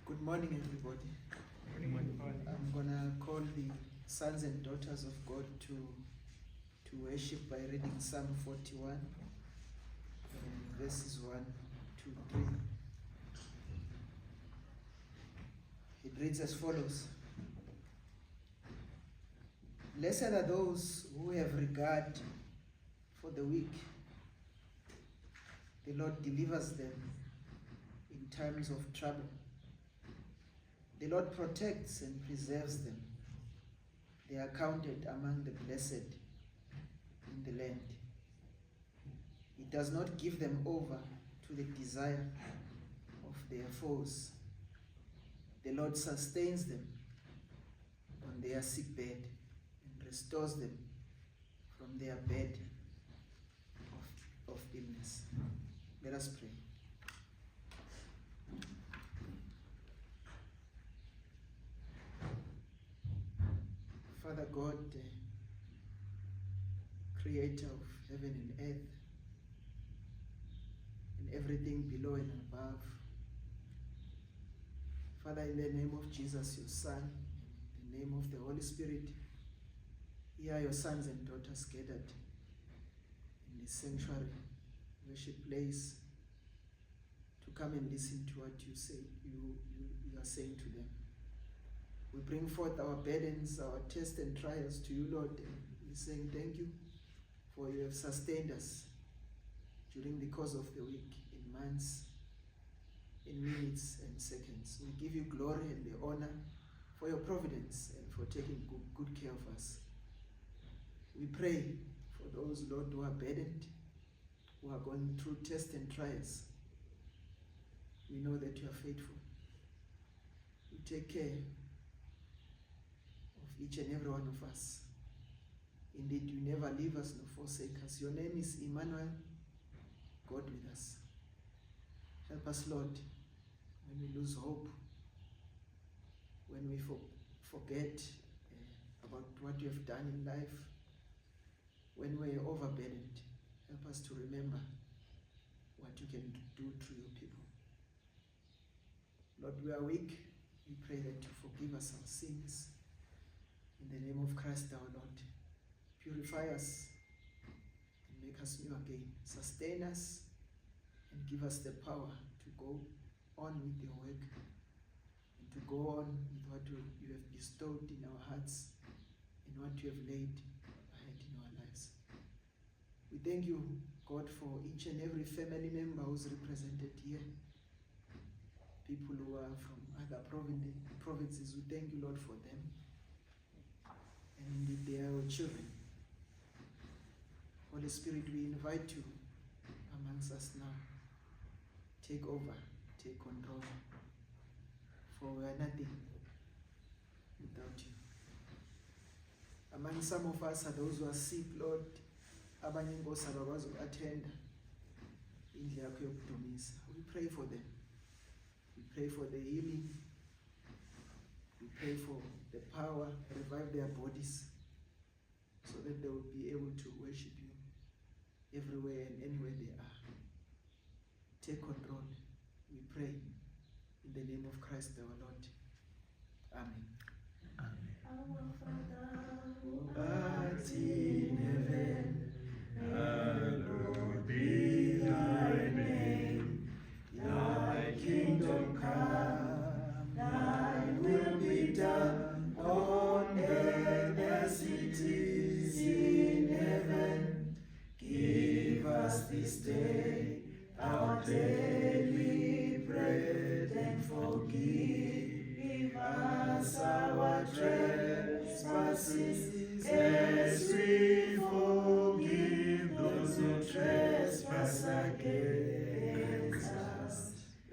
Good morning, everybody. I'm gonna call the sons and daughters of God to worship by reading Psalm 41, verses 1 to 3. It reads as follows: Blessed are those who have regard for the weak. The Lord delivers them in times of trouble. The Lord protects and preserves them. They are counted among the blessed in the land. He does not give them over to the desire of their foes. The Lord sustains them on their sick bed and restores them from their bed of illness. Let us pray. Father God, creator of heaven and earth, and everything below and above, Father, in the name of Jesus, your Son, in the name of the Holy Spirit, here are your sons and daughters gathered in the sanctuary, worship place, to come and listen to what you say, you are saying to them. We bring forth our burdens, our tests and trials to you, Lord. We're saying thank you for you have sustained us during the course of the week, in months, in minutes and seconds. We give you glory and the honor for your providence and for taking good care of us. We pray for those, Lord, who are burdened, who are going through tests and trials. We know that you are faithful. You take care of each and every one of us. Indeed, you never leave us nor forsake us. Your name is Emmanuel, God with us. Help us, Lord, when we lose hope, when we forget about what you have done in life, when we're overburdened. Help us to remember what you can do through your people. Lord, we are weak. We pray that you forgive us our sins. In the name of Christ our Lord, purify us and make us new again. Sustain us and give us the power to go on with your work and to go on with what you have bestowed in our hearts and what you have laid ahead in our lives. We thank you, God, for each and every family member who's represented here. People who are from other provinces, we thank you, Lord, for them. And indeed, they are our children. Holy Spirit, we invite you amongst us now. Take over, take control. For we are nothing without you. Among some of us are those who are sick, Lord. Abanye inkosi abakwazi uku-attenda indlu yakho yokudumisa. We pray for them. We pray for the healing. We pray for the power, revive their bodies so that they will be able to worship you everywhere and anywhere they are. Take control, we pray, in the name of Christ our Lord. Amen. Our Father, who art in heaven, hallowed be thy name. Thy kingdom come, thy will be done on earth as it is in heaven. Give us this day our daily bread, and forgive us our trespasses as we forgive those who trespass against us.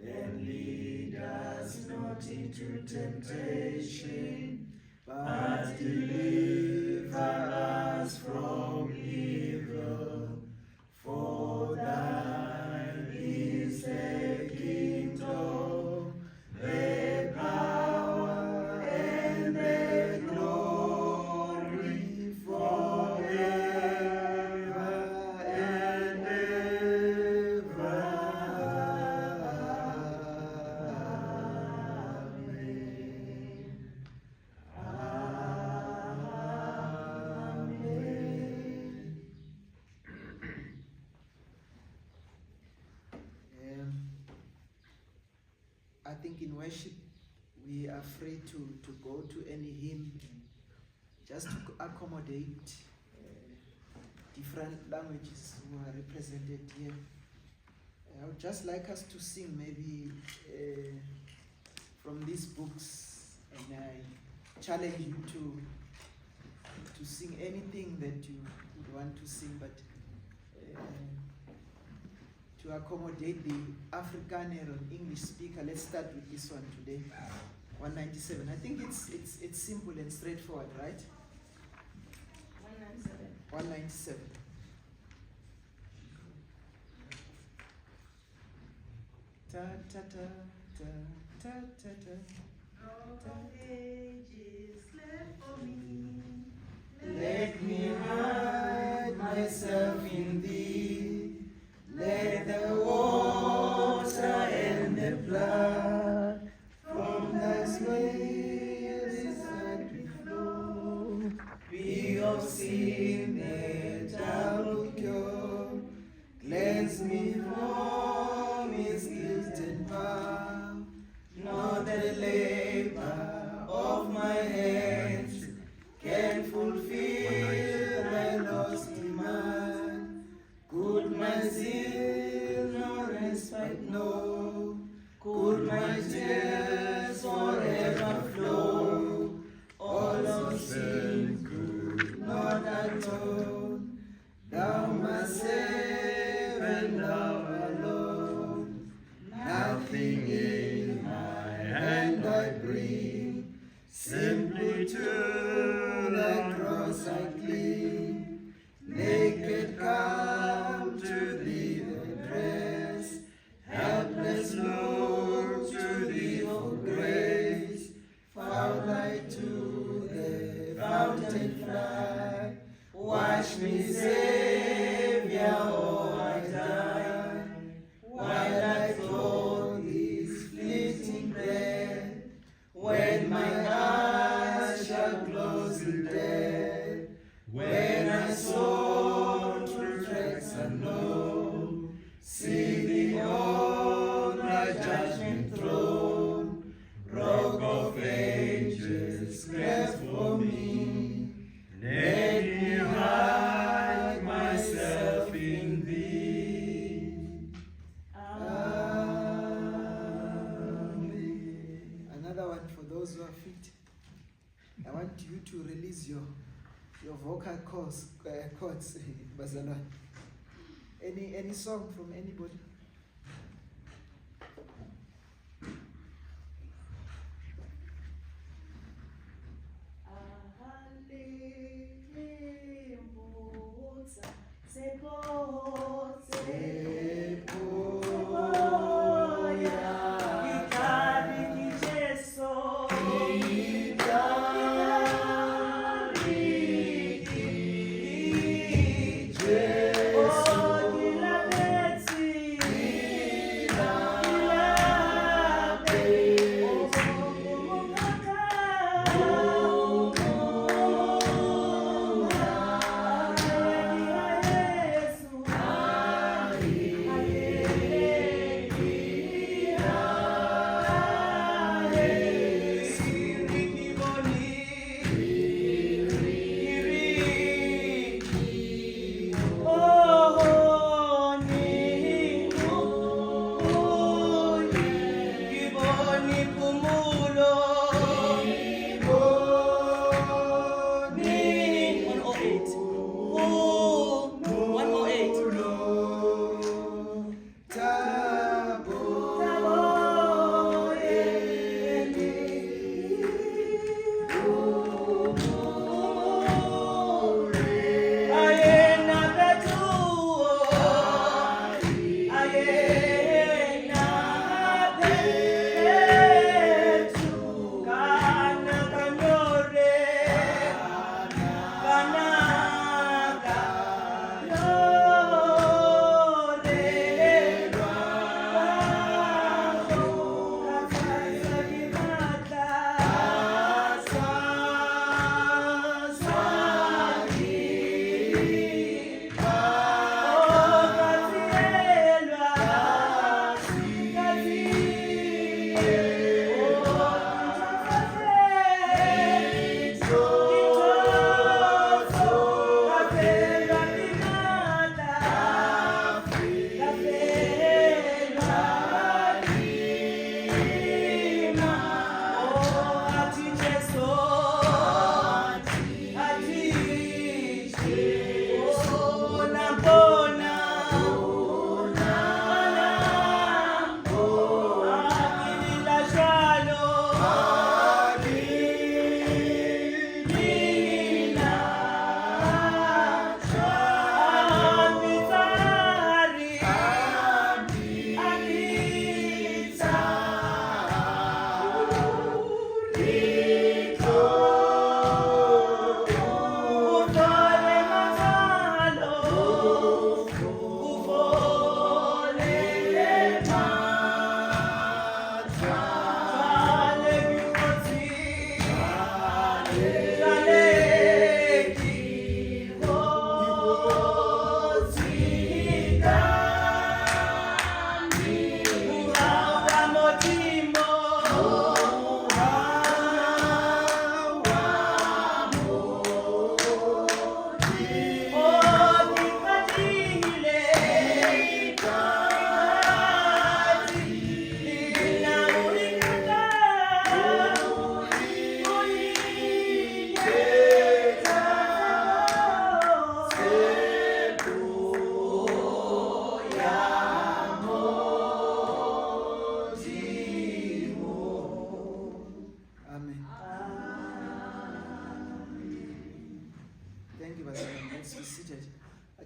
And lead us not into temptation, but deliver us from evil. For thine is the kingdom, the power, and the glory forever and ever. I think in worship we are free to go to any hymn just to accommodate different languages who are represented here. I would just like us to sing maybe from these books, and I challenge you to sing anything that you would want to sing, but to accommodate the Afrikaner or English speaker, let's start with this one today. 197. I think it's simple and straightforward, right? 197. 197. Ta ta ta ta ta ta ta. All ages left for me. Let me hide myself in thee. Let the water and the blood from thy spirit that we flow be of sin and double cure. Cleanse me from his guilt and power, not the labor of my hands can fulfill thy lost demand. Could my zeal no respite know? Could my tears forever flow? All of sin could not atone. Thou must save and love alone. Nothing in my hand I bring, simply to the cross I cling. Naked come to thee address, helpless look to thee judgment throne, Rock of Ages, cleft for me. Let me hide myself in Thee. Amen. Another one for those who are fit. I want you to release your vocal cords, Bazalwane. Any song from anybody?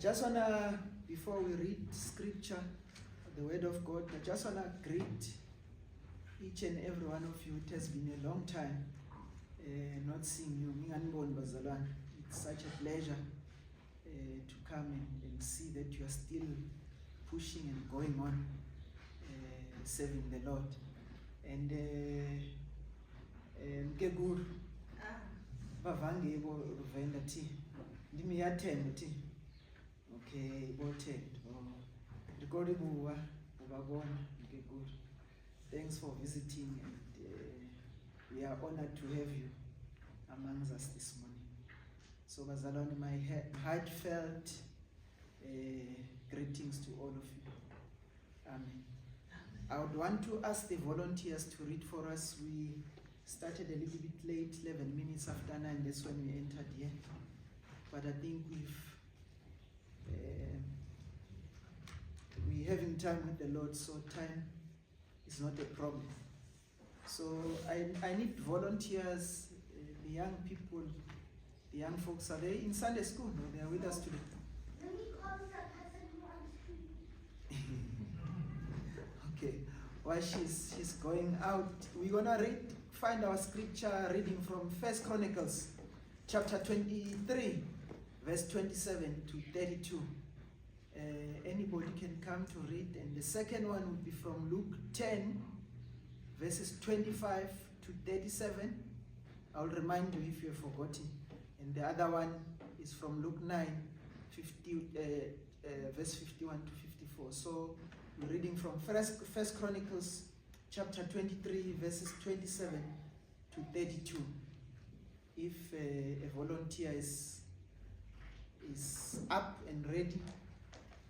Just wanna, before we read scripture, the word of God, I just wanna greet each and every one of you. It has been a long time not seeing you. Minganiboni Bazalwane. It's such a pleasure to come and see that you are still pushing and going on, serving the Lord. And Mkeguru, bavange bo ruvenda ti, ndimi yathemba ti. Okay, bothend. Ndikoli buwa ubabona Mkeguru. Thanks for visiting, and we are honored to have you amongst us this morning. So, bazalwane, my heartfelt greetings to all of you. Amen. I would want to ask the volunteers to read for us. We started a little bit late, 11 minutes after 9, that's when we entered here. But I think we're having time with the Lord, so time is not a problem. So I need volunteers, the young people, the young folks. Are they in Sunday school? No, they are with us today. Let me call the person who wants to. Okay, while she's going out, we're gonna find our scripture reading from 1 Chronicles chapter 23, verse 27 to 32. Anybody can come to read, and the second one would be from Luke 10, verses 25 to 37. I'll remind you if you've forgotten. And the other one is from Luke 9, verse 51 to 54. So we're reading from First Chronicles chapter 23, verses 27 to 32. If a volunteer is up and ready,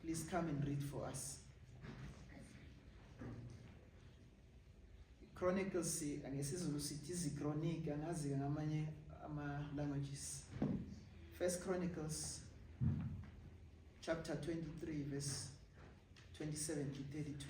please come and read for us. Chronicles, angesizulu sithi izichronic, angazi ngamanye ama-languages. First Chronicles chapter 23, verse 27 to 32.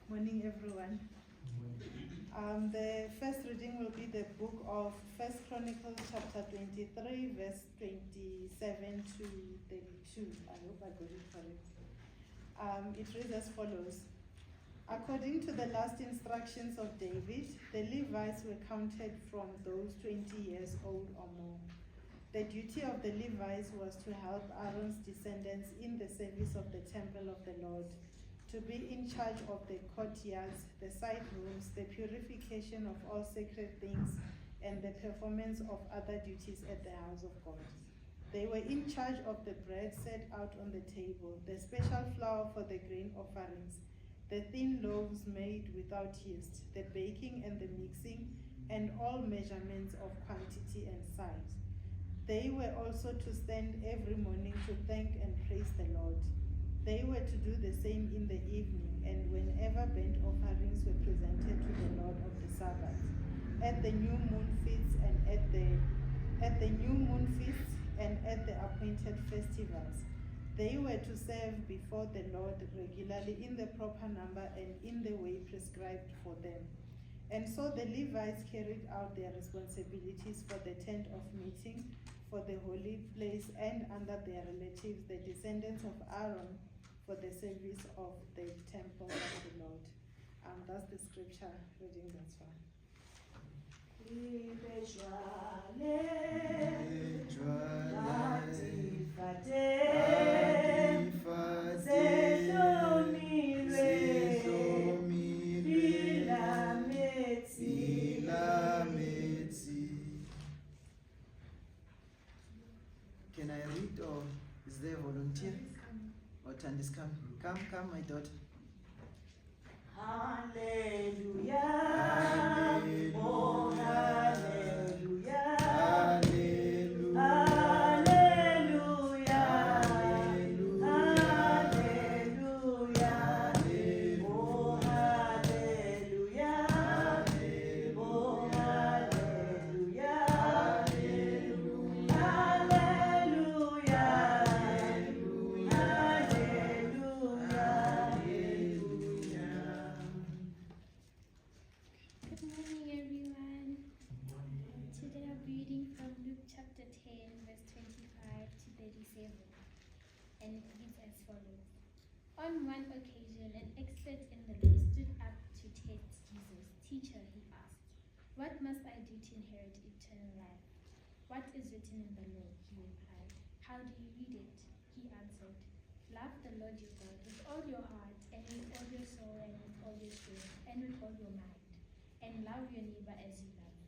Morning, everyone. The first reading will be the book of 1 Chronicles chapter 23, verse 27 to 32. I hope I got it correct. It reads as follows. According to the last instructions of David, the Levites were counted from those 20 years old or more. The duty of the Levites was to help Aaron's descendants in the service of the temple of the Lord, to be in charge of the courtyards, the side rooms, the purification of all sacred things, and the performance of other duties at the house of God. They were in charge of the bread set out on the table, the special flour for the grain offerings, the thin loaves made without yeast, the baking and the mixing, and all measurements of quantity and size. They were also to stand every morning to thank and praise the Lord. They were to do the same in the evening, and whenever burnt offerings were presented to the Lord of the Sabbath, at the new moon feasts and at the appointed festivals. They were to serve before the Lord regularly in the proper number and in the way prescribed for them. And so the Levites carried out their responsibilities for the tent of meeting, for the holy place, and under their relatives, the descendants of Aaron, for the service of the temple of the Lord. That's the scripture reading thus far. Can I read, or is there a volunteer? Or Tandi's coming? Come, my daughter. Hallelujah. Hallelujah. Oh, hallelujah. Hallelujah. Hallelujah. Hallelujah. Oh, hallelujah. Oh, hallelujah. Good morning, everyone. follows. On one occasion, an expert in the law stood up to test Jesus. Teacher, he asked, "What must I do to inherit eternal life?" "What is written in the law?" he replied. "How do you read it?" He answered, "Love the Lord your God with all your heart, and with all your soul, and with all your strength, and with all your mind, and love your neighbor as you love.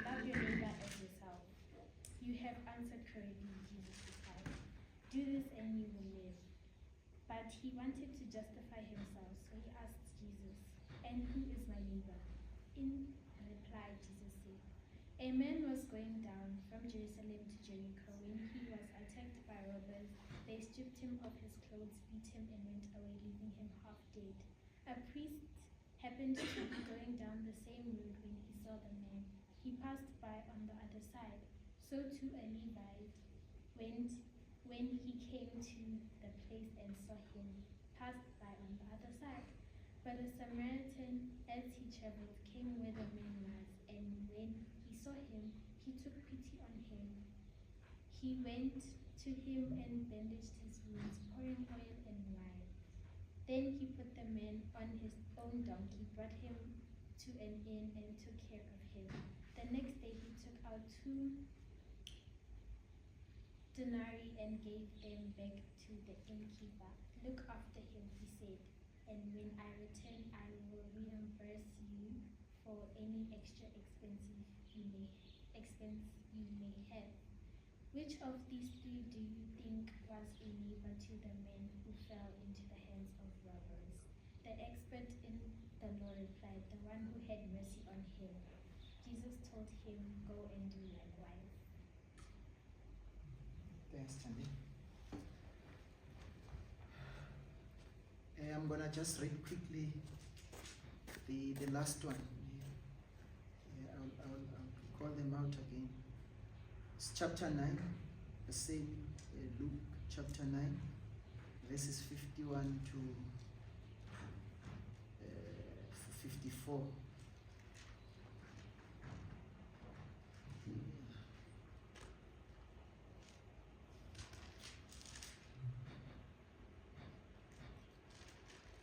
Love your neighbor as yourself." "You have answered correctly," Jesus replied. "Do this and you will live." But he wanted to justify himself, so he asked Jesus, "And who is my neighbor?" In reply, Jesus said, "A man was going down from Jerusalem to Jericho when he was attacked by robbers. They stripped him of his clothes, beat him, and went away, leaving him half dead. A priest happened to be going down the same road when he saw the man. He passed by on the other side. So too a Levite went when he came to the place and saw him, passed by on the other side. But a Samaritan, as he traveled, came where the man was, and when he saw him, he took pity on him. He went to him and bandaged his wounds, pouring oil and wine. Then he put the man on his own donkey, brought him to an inn, and took care of him. The next day he took out 2 denarii and gave them back to the innkeeper. "Look after him," he said, "and when I return, I will reimburse you for any extra expense you may have." Which of these 3 do you think was a neighbor to the man who fell into the hands of robbers? The expert in the law replied, "The one who had mercy on him." Jesus told him, "Go and do likewise." Thanks, Tandy. I'm gonna just read quickly the last one. I'll call them out again. It's chapter 9, the same Luke chapter 9, verses 51 to 54.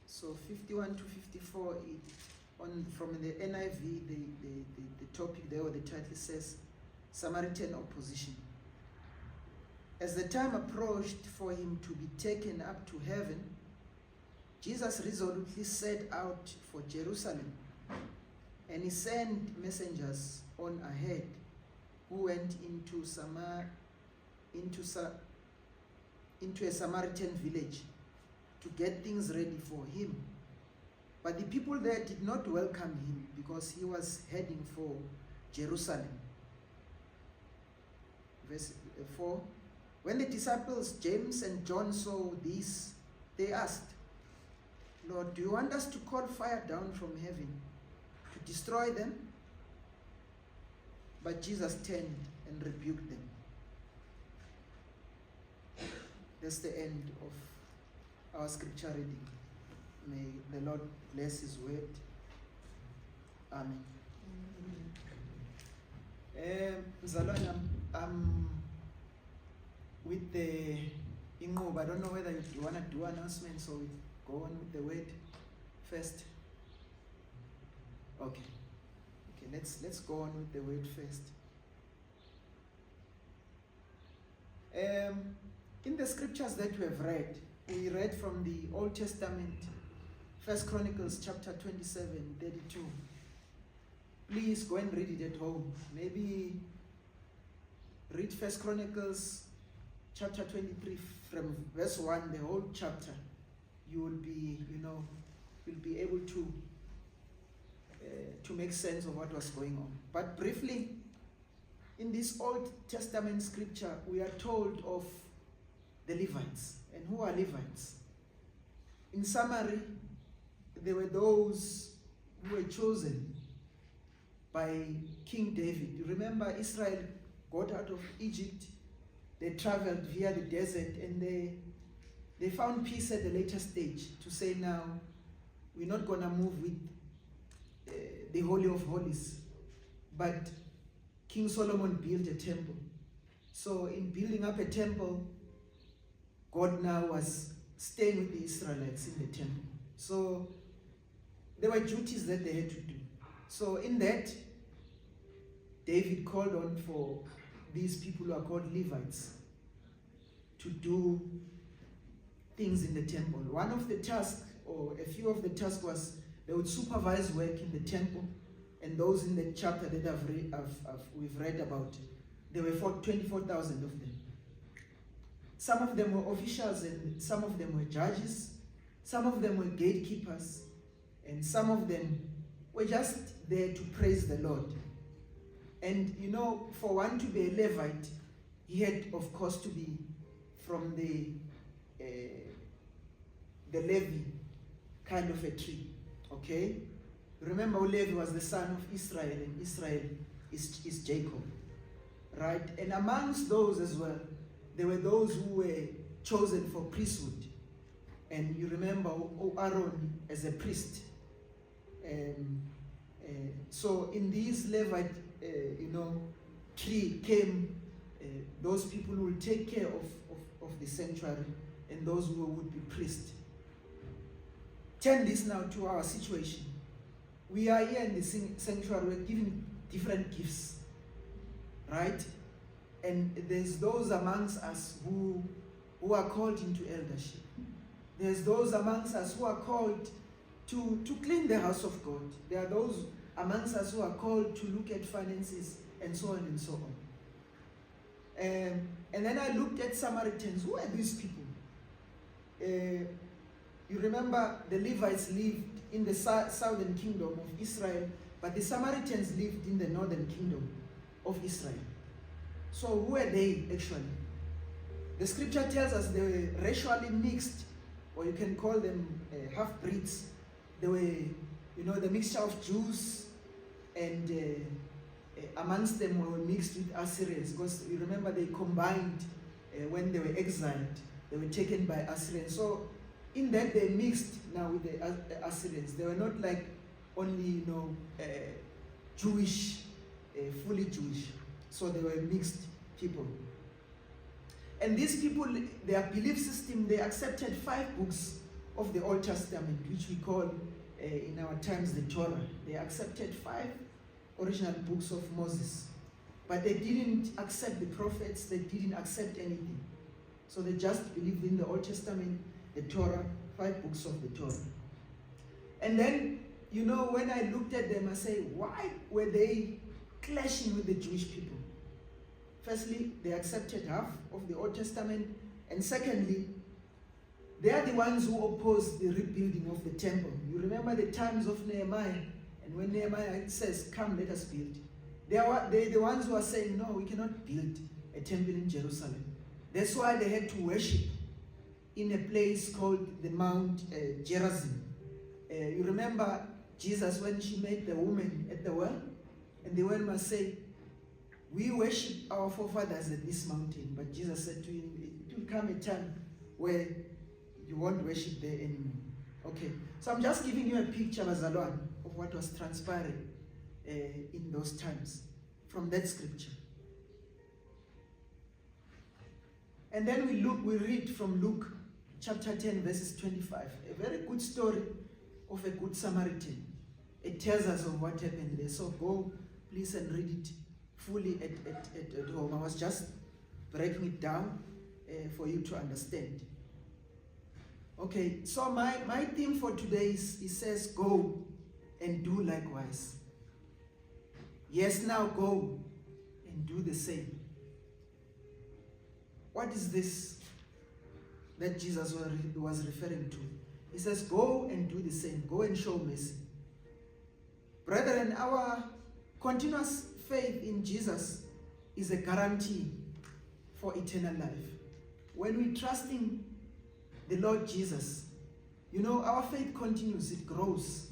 So 51 to 54, from the NIV, the topic there, or the title says, Samaritan opposition. As the time approached for him to be taken up to heaven, Jesus resolutely set out for Jerusalem, and he sent messengers on ahead who went into a Samaritan village to get things ready for him. But the people there did not welcome him because he was heading for Jerusalem. Verse 4, when the disciples James and John saw this, they asked, "Lord, do you want us to call fire down from heaven to destroy them?" But Jesus turned and rebuked them. That's the end of our scripture reading. May the Lord bless his word. Amen. Mzalwana, with the inqobo, I don't know whether you want to do announcements or we go on with the word first. Okay, let's go on with the word first. In the scriptures that we have read, we read from the Old Testament, 1 Chronicles chapter 27, 32. Please go and read it at home. Maybe read 1 Chronicles chapter 23 from verse 1, the whole chapter. You will be, you'll be able to make sense of what was going on. But briefly, in this Old Testament scripture, we are told of the Levites. And who are Levites? In summary, they were those who were chosen by King David. You remember, Israel got out of Egypt. They traveled via the desert, and they found peace at the later stage to say, now, we're not going to move with the Holy of Holies. But King Solomon built a temple. So in building up a temple, God now was staying with the Israelites in the temple. So there were duties that they had to do. So in that, David called on for these people who are called Levites to do things in the temple. One of the tasks, or a few of the tasks, was they would supervise work in the temple. And those in the chapter that we've read about, there were 24,000 of them. Some of them were officials and some of them were judges. Some of them were gatekeepers. And some of them were just there to praise the Lord. And you know, for one to be a Levite, he had, of course, to be from the Levi kind of a tree. Okay? Remember, Levi was the son of Israel, and Israel is Jacob. Right? And amongst those as well, there were those who were chosen for priesthood. And you remember Aaron as a priest. So in this Levite, tree came those people who will take care of the sanctuary and those who would be priests. Turn this now to our situation. We are here in the sanctuary, we're giving different gifts, right? And there's those amongst us who are called into eldership. There's those amongst us who are called to clean the house of God. There are those amongst us who are called to look at finances and so on and so on. And then I looked at Samaritans. Who are these people? You remember the Levites lived in the southern kingdom of Israel, but the Samaritans lived in the northern kingdom of Israel. So who are they actually? The scripture tells us they were racially mixed, or you can call them half-breeds. They were, the mixture of Jews, and amongst them were mixed with Assyrians, because you remember they combined when they were exiled. They were taken by Assyrians. So in that they mixed now with the Assyrians. They were not like only, Jewish, fully Jewish. So they were mixed people. And these people, their belief system, they accepted 5 books of the Old Testament, which we call in our times the Torah. They accepted 5 original books of Moses. But they didn't accept the prophets, they didn't accept anything. So they just believed in the Old Testament, the Torah, 5 books of the Torah. And then, when I looked at them, I say, why were they clashing with the Jewish people? Firstly, they accepted half of the Old Testament. And secondly, they are the ones who opposed the rebuilding of the temple. You remember the times of Nehemiah. And when Nehemiah says, come, let us build. They're the ones who are saying, no, we cannot build a temple in Jerusalem. That's why they had to worship in a place called the Mount Gerizim. You remember Jesus when she met the woman at the well? And the woman must say, we worship our forefathers at this mountain. But Jesus said to him, it will come a time where you won't worship there anymore. Okay, so I'm just giving you a picture, Bazalwan, of what was transpiring in those times from that scripture. And then we read from Luke chapter 10 verses 25, a very good story of a good Samaritan. It tells us of what happened there. So go please and read it fully at home. I was just breaking it down for you to understand. Okay, so my theme for today is, it says go and do likewise. Yes, now go and do the same. What is this that Jesus was referring to? He says go and do the same. Go and show mercy. Brethren, our continuous faith in Jesus is a guarantee for eternal life. When we trust in the Lord Jesus, our faith continues, it grows.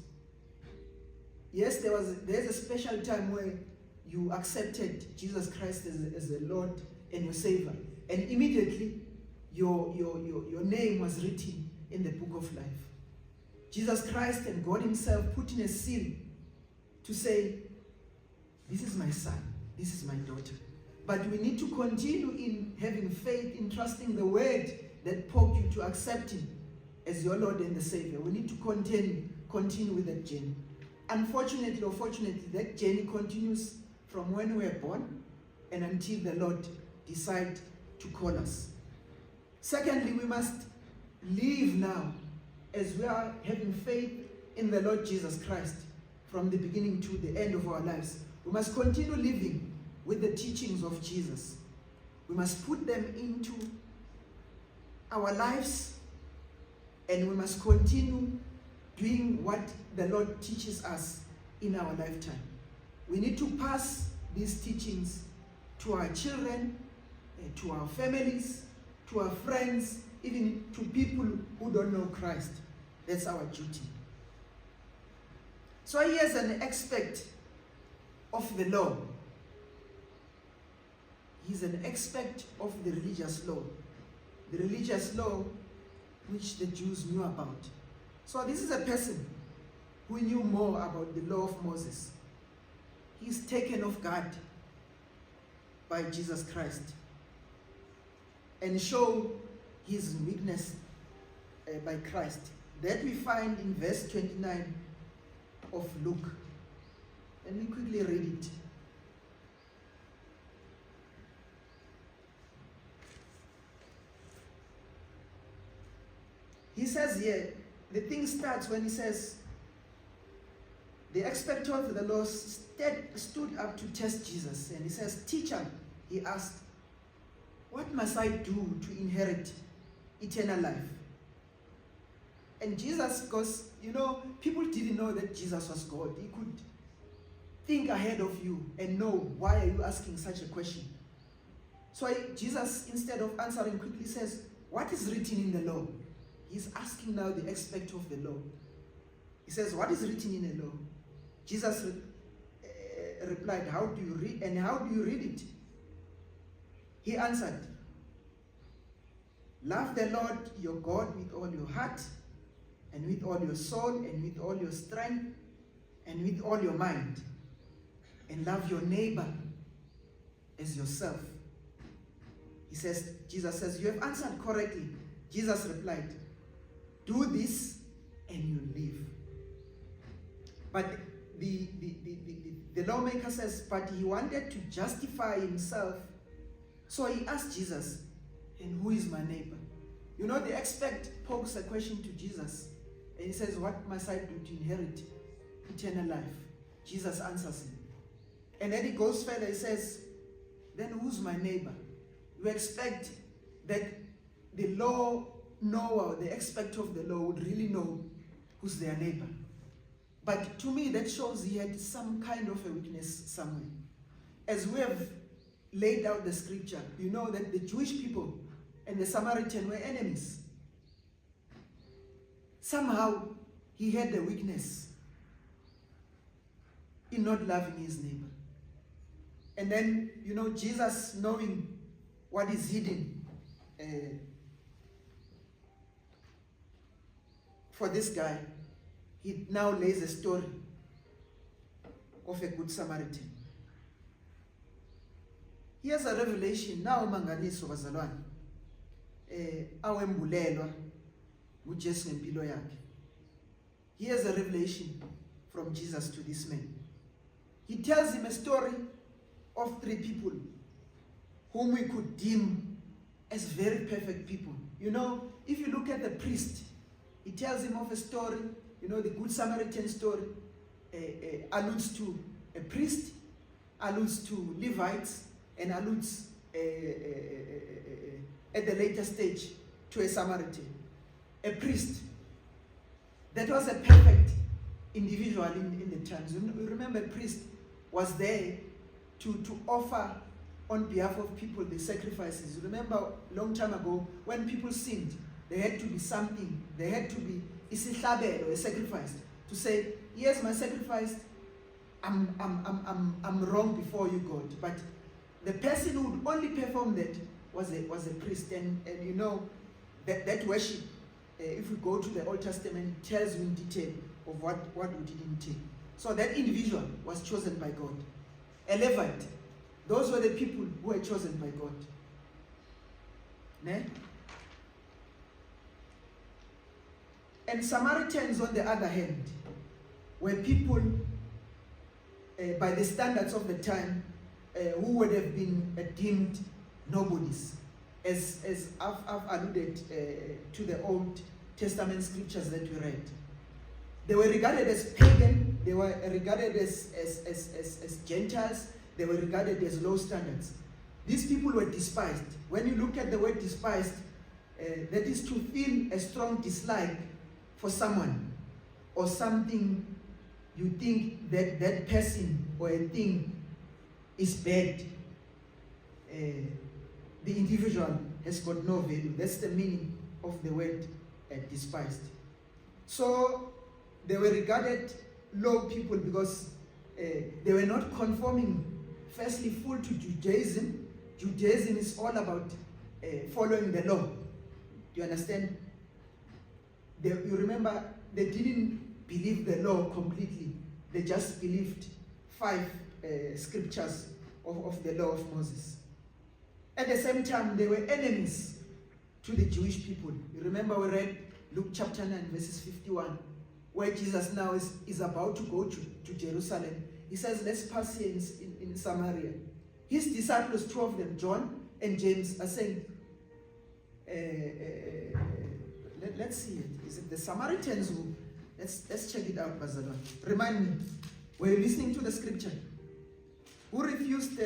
Yes, there's a special time where you accepted Jesus Christ as the Lord and your Savior, and immediately your name was written in the book of life. Jesus Christ and God himself put in a seal to say, this is my son, this is my daughter. But we need to continue in having faith, in trusting the word that poked you to accept Him as your Lord and the Savior. We need to continue with that journey. Unfortunately or fortunately, that journey continues from when we were born and until the Lord decides to call us. Secondly, we must live now as we are having faith in the Lord Jesus Christ from the beginning to the end of our lives. We must continue living with the teachings of Jesus. We must put them into our lives, and we must continue doing what the Lord teaches us in our lifetime. We need to pass these teachings to our children, to our families, to our friends, even to people who don't know Christ. That's our duty. So here's an aspect of the law. He's an aspect of the religious law. The religious law which the Jews knew about. So this is a person who knew more about the law of Moses. He's taken off guard by Jesus Christ and show his weakness by Christ. That we find in verse 29 of Luke. Let me quickly read it. He says here, the thing starts when he says, the expecter of the law stood up to test Jesus. And he says, "Teacher," he asked, "what must I do to inherit eternal life?" And Jesus, because, people didn't know that Jesus was God. He could think ahead of you and know, why are you asking such a question? So Jesus, instead of answering quickly, says, "What is written in the law?" He's asking now the expecter of the law. He says, "What is written in the law?" Jesus replied, "How do you read, and how do you read it?" He answered, "Love the Lord your God with all your heart, and with all your soul, and with all your strength, and with all your mind. And love your neighbor as yourself." Jesus says, "You have answered correctly." Jesus replied, "Do this and you live." But the lawmaker says, but he wanted to justify himself. So he asked Jesus, "And who is my neighbor?" The expert pokes a question to Jesus. And he says, "What must I do to inherit eternal life?" Jesus answers him. And then he goes further, he says, "Then who's my neighbor?" You expect that the law knower, the expert of the law, would really know who's their neighbor. But to me, that shows he had some kind of a weakness somewhere. As we have laid out the scripture, you know that the Jewish people and the Samaritan were enemies. Somehow, he had a weakness in not loving his neighbor. And then, Jesus, knowing what is hidden for this guy, he now lays a story of a good Samaritan. Here's a revelation now mangaliso bazalwane awembulelwa uJesu ngempilo yakhe. Here's a revelation from Jesus to this man. He tells him a story of 3 people whom we could deem as very perfect people. If you look at the priest, he tells him of a story, the Good Samaritan story alludes to a priest, alludes to Levites, and alludes at the later stage to a Samaritan, a priest. That was a perfect individual in the times. You remember, a priest was there to offer on behalf of people the sacrifices. You remember a long time ago when people sinned, there had to be something, there had to be a sacrifice to say, "Yes, my sacrifice, I'm wrong before you, God." But the person who would only perform that was a priest. And that worship, if we go to the Old Testament, tells you in detail of what it entailed. So that individual was chosen by God. A Levite. Those were the people who were chosen by God. Ne? And Samaritans, on the other hand, were people, by the standards of the time, who would have been deemed nobodies. As I've alluded to the Old Testament scriptures that we read. They were regarded as pagan, they were regarded as Gentiles, they were regarded as low standards. These people were despised. When you look at the word despised, that is to feel a strong dislike for someone or something you think that that person or a thing is bad. The individual has got no value. That's the meaning of the word despised. So they were regarded low people because they were not conforming, firstly, full to Judaism. Judaism is all about following the law. Do you understand? You remember, they didn't believe the law completely. They just believed 5 scriptures of the law of Moses. At the same time, they were enemies to the Jewish people. You remember we read Luke chapter 9, verses 51, where Jesus now is about to go to Jerusalem. He says, let's pass here in Samaria. His disciples, 2 of them, John and James, are saying, let's see it. Is it the Samaritans who, let's check it out, Bazalwan. Remind me, were you listening to the scripture? Who refused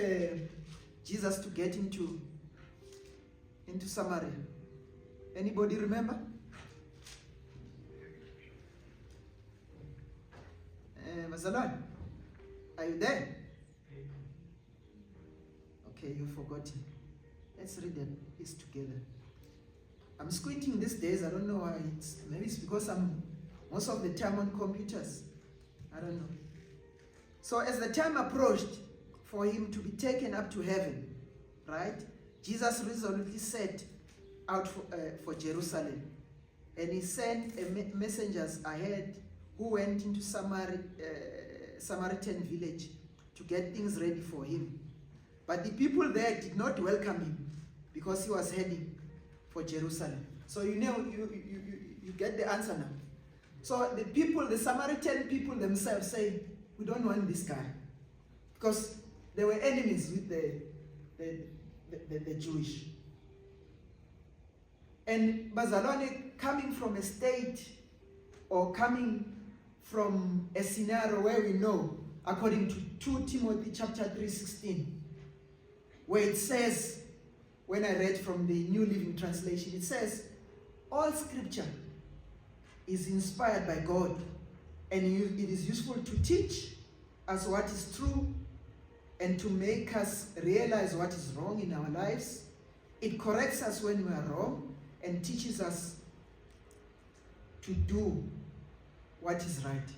Jesus to get into Samaria? Anybody remember? Bazalwan, are you there? Okay, you've forgotten. Let's read this together. I'm squinting these days. I don't know why. Maybe it's because I'm most of the time on computers. I don't know. So as the time approached for him to be taken up to heaven, right? Jesus resolutely set out for Jerusalem. And he sent messengers ahead who went into Samaritan village to get things ready for him. But the people there did not welcome him because he was heading for Jerusalem. So you know, you get the answer now. So the Samaritan people themselves say, we don't want this guy. Because they were enemies with the Jewish. And Bazalwane, coming from a state or coming from a scenario where we know, according to 2 Timothy chapter 3:16, where it says, when I read from the New Living Translation, it says, all scripture is inspired by God, and it is useful to teach us what is true and to make us realize what is wrong in our lives. It corrects us when we are wrong and teaches us to do what is right.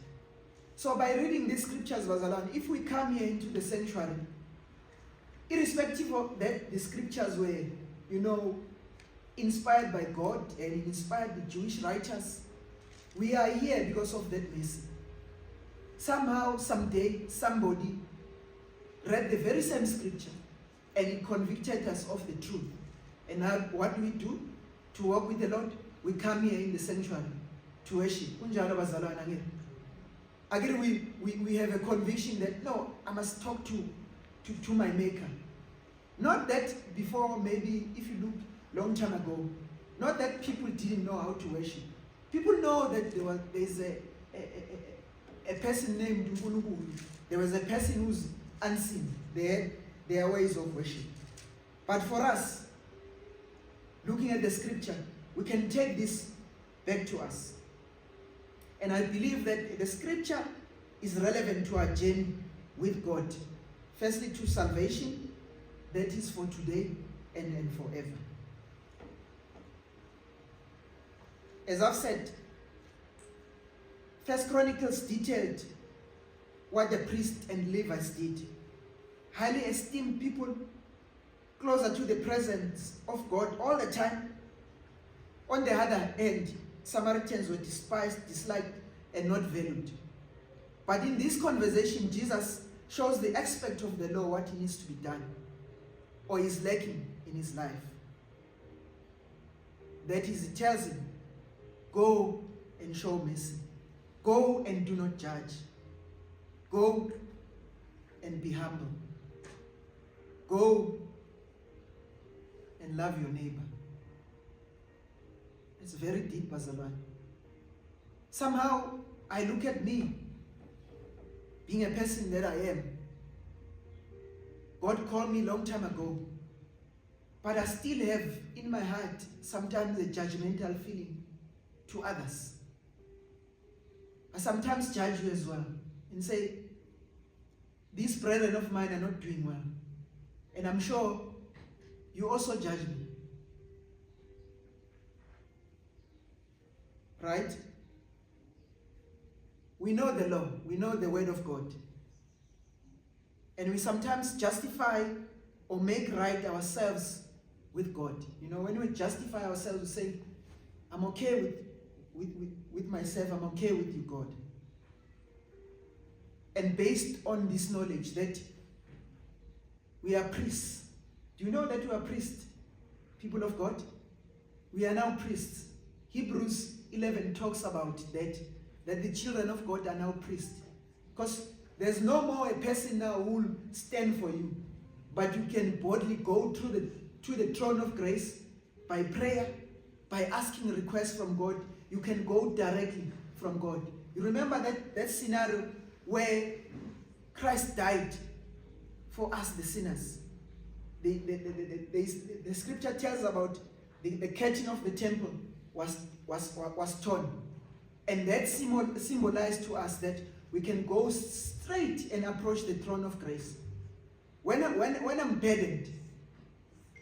So by reading these scriptures, Bazalwane, if we come here into the sanctuary, irrespective of that the scriptures were, inspired by God and inspired the Jewish writers, we are here because of that mercy. Somehow, someday, somebody read the very same scripture and it convicted us of the truth. And now what do we do to walk with the Lord? We come here in the sanctuary to worship. Again, we have a conviction that, no, I must talk to my Maker. Not that before, maybe if you look long time ago, not that people didn't know how to worship. People know that there's a person named Nkulunkulu. There was a person who's unseen. They had their ways of worship. But for us, looking at the scripture, we can take this back to us. And I believe that the scripture is relevant to our journey with God. Firstly, to salvation, that is for today and forever. As I've said, 1 Chronicles detailed what the priests and Levites did. Highly esteemed people, closer to the presence of God all the time. On the other hand, Samaritans were despised, disliked, and not valued. But in this conversation, Jesus shows the aspect of the law, what needs to be done, or is lacking in his life. That is, he tells him, go and show mercy. Go and do not judge. Go and be humble. Go and love your neighbor. It's very deep, Bazalwane. Somehow, I look at me, being a person that I am. God called me a long time ago, but I still have in my heart sometimes a judgmental feeling to others. I sometimes judge you as well and say, these brethren of mine are not doing well. And I'm sure you also judge me. Right? We know the law, we know the word of God. And we sometimes justify or make right ourselves with God. You know, when we justify ourselves, we say, I'm okay with myself, I'm okay with you, God. And based on this knowledge that we are priests. Do you know that we are priests, people of God? We are now priests. Hebrews 11 talks about that the children of God are now priests. Because there's no more a person now who will stand for you, but you can boldly go to the throne of grace by prayer, by asking requests from God. You can go directly from God. You remember that scenario where Christ died for us, the sinners. The scripture tells about the curtain of the temple was torn. And that symbolized to us that we can go straight and approach the throne of grace. When I'm burdened,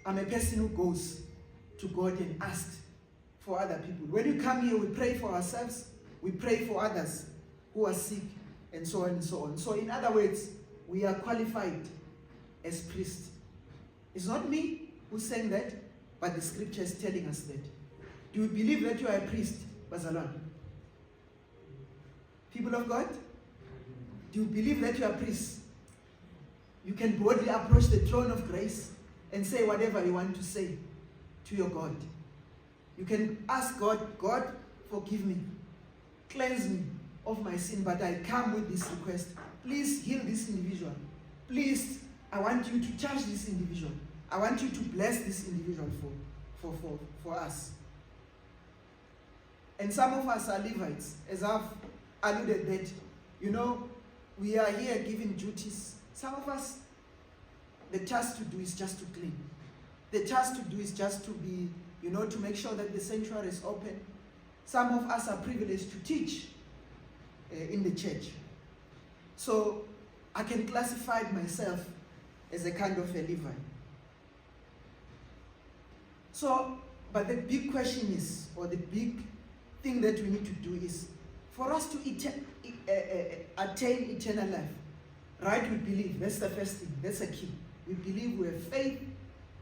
I'm a person who goes to God and asks for other people. When you come here, we pray for ourselves, we pray for others who are sick, and so on and so on. So in other words, we are qualified as priests. It's not me who's saying that, but the scripture is telling us that. Do you believe that you are a priest, Bazalwane? People of God? Do you believe that you are priests? You can boldly approach the throne of grace and say whatever you want to say to your God. You can ask God, God, forgive me, cleanse me of my sin, but I come with this request. Please heal this individual. Please, I want you to touch this individual. I want you to bless this individual for us. And some of us are Levites, as I've alluded that, you know, we are here giving duties. Some of us, the task to do is just to clean. The task to do is just to be, you know, to make sure that the sanctuary is open. Some of us are privileged to teach in the church. So I can classify myself as a kind of a Levite. So, but the big question is, or the big thing that we need to do is, for us to attain eternal life, right? We believe, that's the first thing, that's the key. We believe, we have faith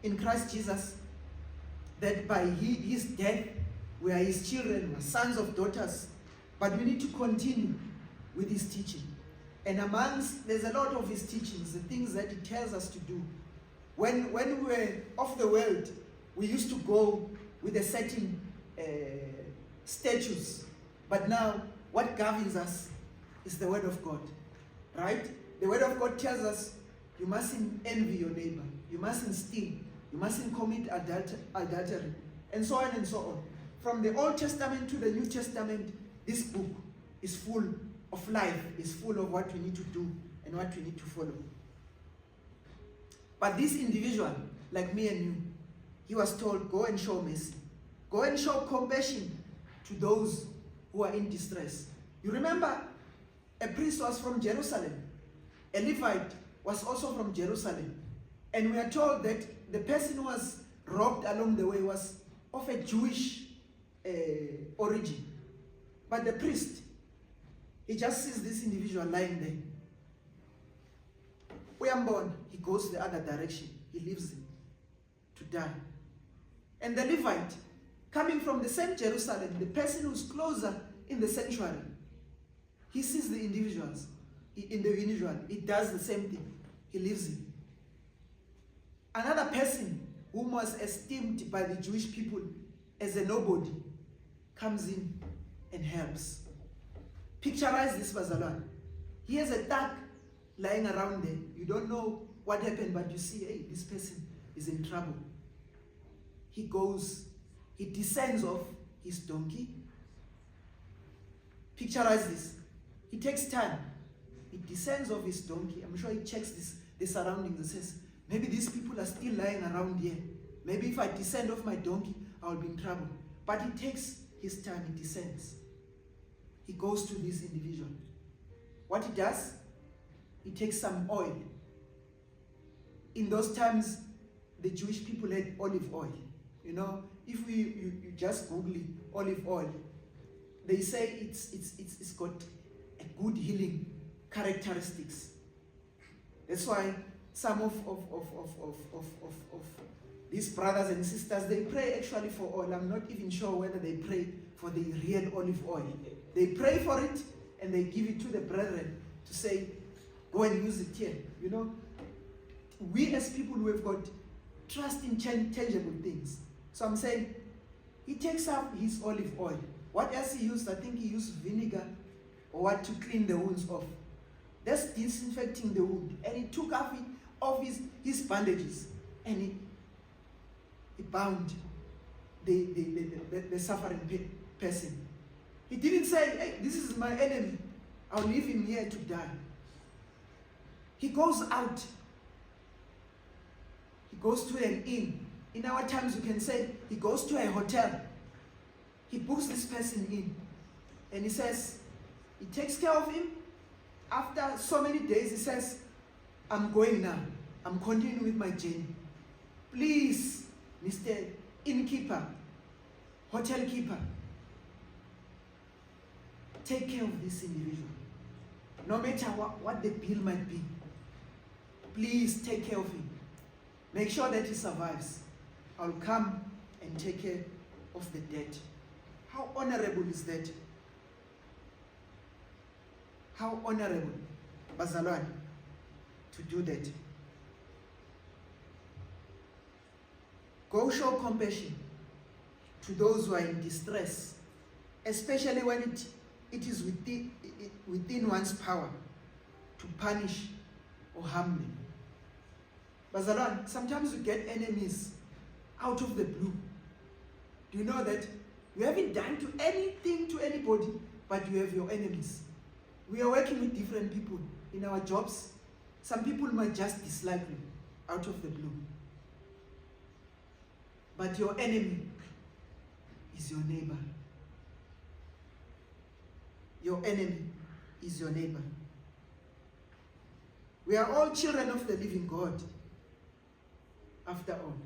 in Christ Jesus, that by his death, we are his children, we are sons of daughters, but we need to continue with his teaching. And there's a lot of his teachings, the things that he tells us to do. When we were of the world, we used to go with a certain statutes, but now what governs us is the word of God, right? The word of God tells us you mustn't envy your neighbor, you mustn't steal, you mustn't commit adultery, and so on and so on. From the Old Testament to the New Testament, this book is full of life, is full of what we need to do and what we need to follow. But this individual, like me and you, he was told, go and show mercy. Go and show compassion to those who are in distress. You remember, a priest was from Jerusalem. A Levite was also from Jerusalem. And we are told that the person who was robbed along the way was of a Jewish origin. But the priest, he just sees this individual lying there. Uyambona, he goes the other direction. He leaves him to die. And the Levite, coming from the same Jerusalem, the person who's closer in the sanctuary, he sees the individual. He does the same thing. He leaves him. Another person whom was esteemed by the Jewish people as a nobody comes in and helps. Picturize this, Bazalwan. Here's a thug lying around there. You don't know what happened, but you see, hey, this person is in trouble. He goes, he descends off his donkey. Picturize this. He takes time. He descends off his donkey. I'm sure he checks the surroundings and says, maybe these people are still lying around here. Maybe if I descend off my donkey, I'll be in trouble. But he takes his time, he descends. He goes to this individual. What he does, he takes some oil. In those times, the Jewish people had olive oil. You know, if you just Google it, olive oil, they say it's got a good healing characteristics. That's why some of these brothers and sisters, they pray actually for oil. I'm not even sure whether they pray for the real olive oil. They pray for it and they give it to the brethren to say, go and use it here. You know, we as people who have got trust in tangible things. So I'm saying, he takes up his olive oil. What else he used? I think he used vinegar or what to clean the wounds off. That's disinfecting the wound. And he took off his bandages and he bound the suffering person. He didn't say, hey, this is my enemy. I'll leave him here to die. He goes out. He goes to an inn. In our times, you can say he goes to a hotel. He books this person in. And he says, he takes care of him. After so many days, he says, I'm going now. I'm continuing with my journey. Please, Mr. Innkeeper, hotel keeper, take care of this individual. No matter what the bill might be, please take care of him. Make sure that he survives. I'll come and take care of the debt. How honorable is that? How honorable, Bazalwan, to do that. Go show compassion to those who are in distress, especially when it is within one's power to punish or harm them. Bazalwan, sometimes you get enemies out of the blue. Do you know that you haven't done anything to anybody, but you have your enemies? We are working with different people in our jobs. Some people might just dislike you out of the blue. But your enemy is your neighbor. Your enemy is your neighbor. We are all children of the living God, after all.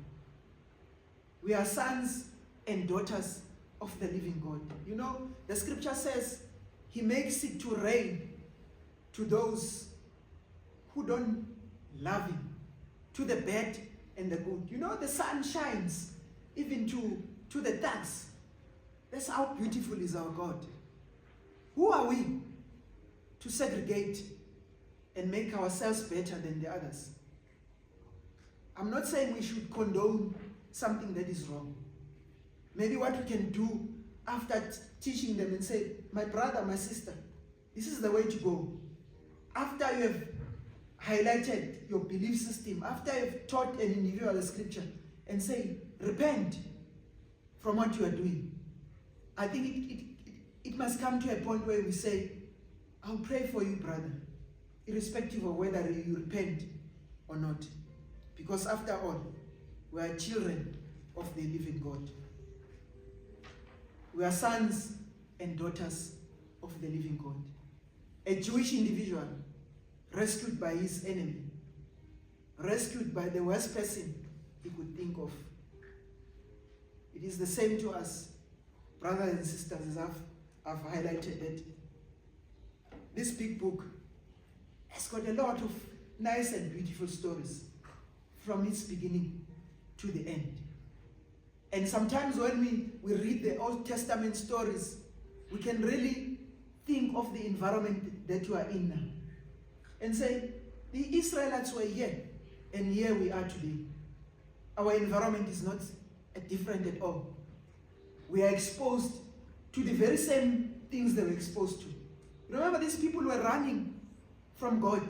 We are sons and daughters of the living God. You know, the scripture says he makes it to rain to those who don't love him, to the bad and the good. You know, the sun shines even to the thugs. That's how beautiful is our God. Who are we to segregate and make ourselves better than the others? I'm not saying we should condone something that is wrong. Maybe what we can do after teaching them and say, my brother, my sister, this is the way to go. After you have highlighted your belief system, after you have taught an individual the scripture, and say, repent from what you are doing. I think it must come to a point where we say, I'll pray for you, brother, irrespective of whether you repent or not. Because after all, we are children of the living God. We are sons and daughters of the living God. A Jewish individual rescued by his enemy, rescued by the worst person he could think of. It is the same to us, brothers and sisters, as I've highlighted that this big book has got a lot of nice and beautiful stories from its beginning to the end. And sometimes when we read the Old Testament stories, we can really think of the environment that you are in now and say, the Israelites were here, and here we are today. Our environment is not different at all. We are exposed to the very same things they were exposed to. Remember, these people were running from God.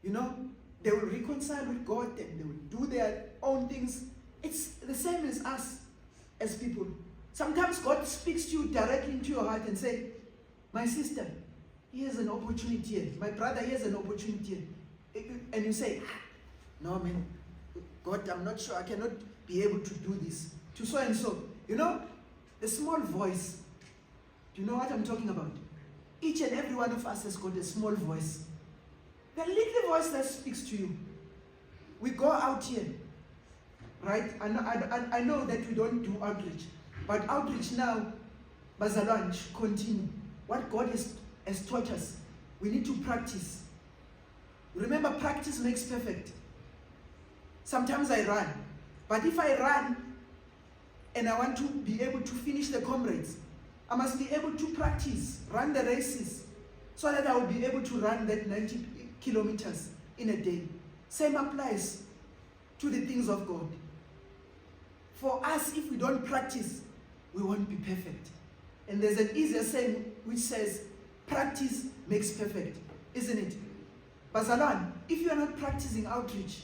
You know, they will reconcile with God and they will do their own things. It's the same as us as people. Sometimes God speaks to you directly into your heart and say, my sister, here's an opportunity here. My brother, here's an opportunity here. And you say, no man, God, I'm not sure, I cannot be able to do this. To so and so. You know, the small voice. Do you know what I'm talking about? Each and every one of us has got a small voice. The little voice that speaks to you. We go out here, right? I know that we don't do outreach, but outreach now, Bazalwane, should continue. What God has taught us, we need to practice. Remember, practice makes perfect. Sometimes I run, but if I run and I want to be able to finish the comrades, I must be able to practice, run the races, so that I will be able to run that 90 kilometers in a day. Same applies to the things of God. For us, if we don't practice, we won't be perfect. And there's an easier saying which says, practice makes perfect, isn't it? Bazalwane, if you are not practicing outreach,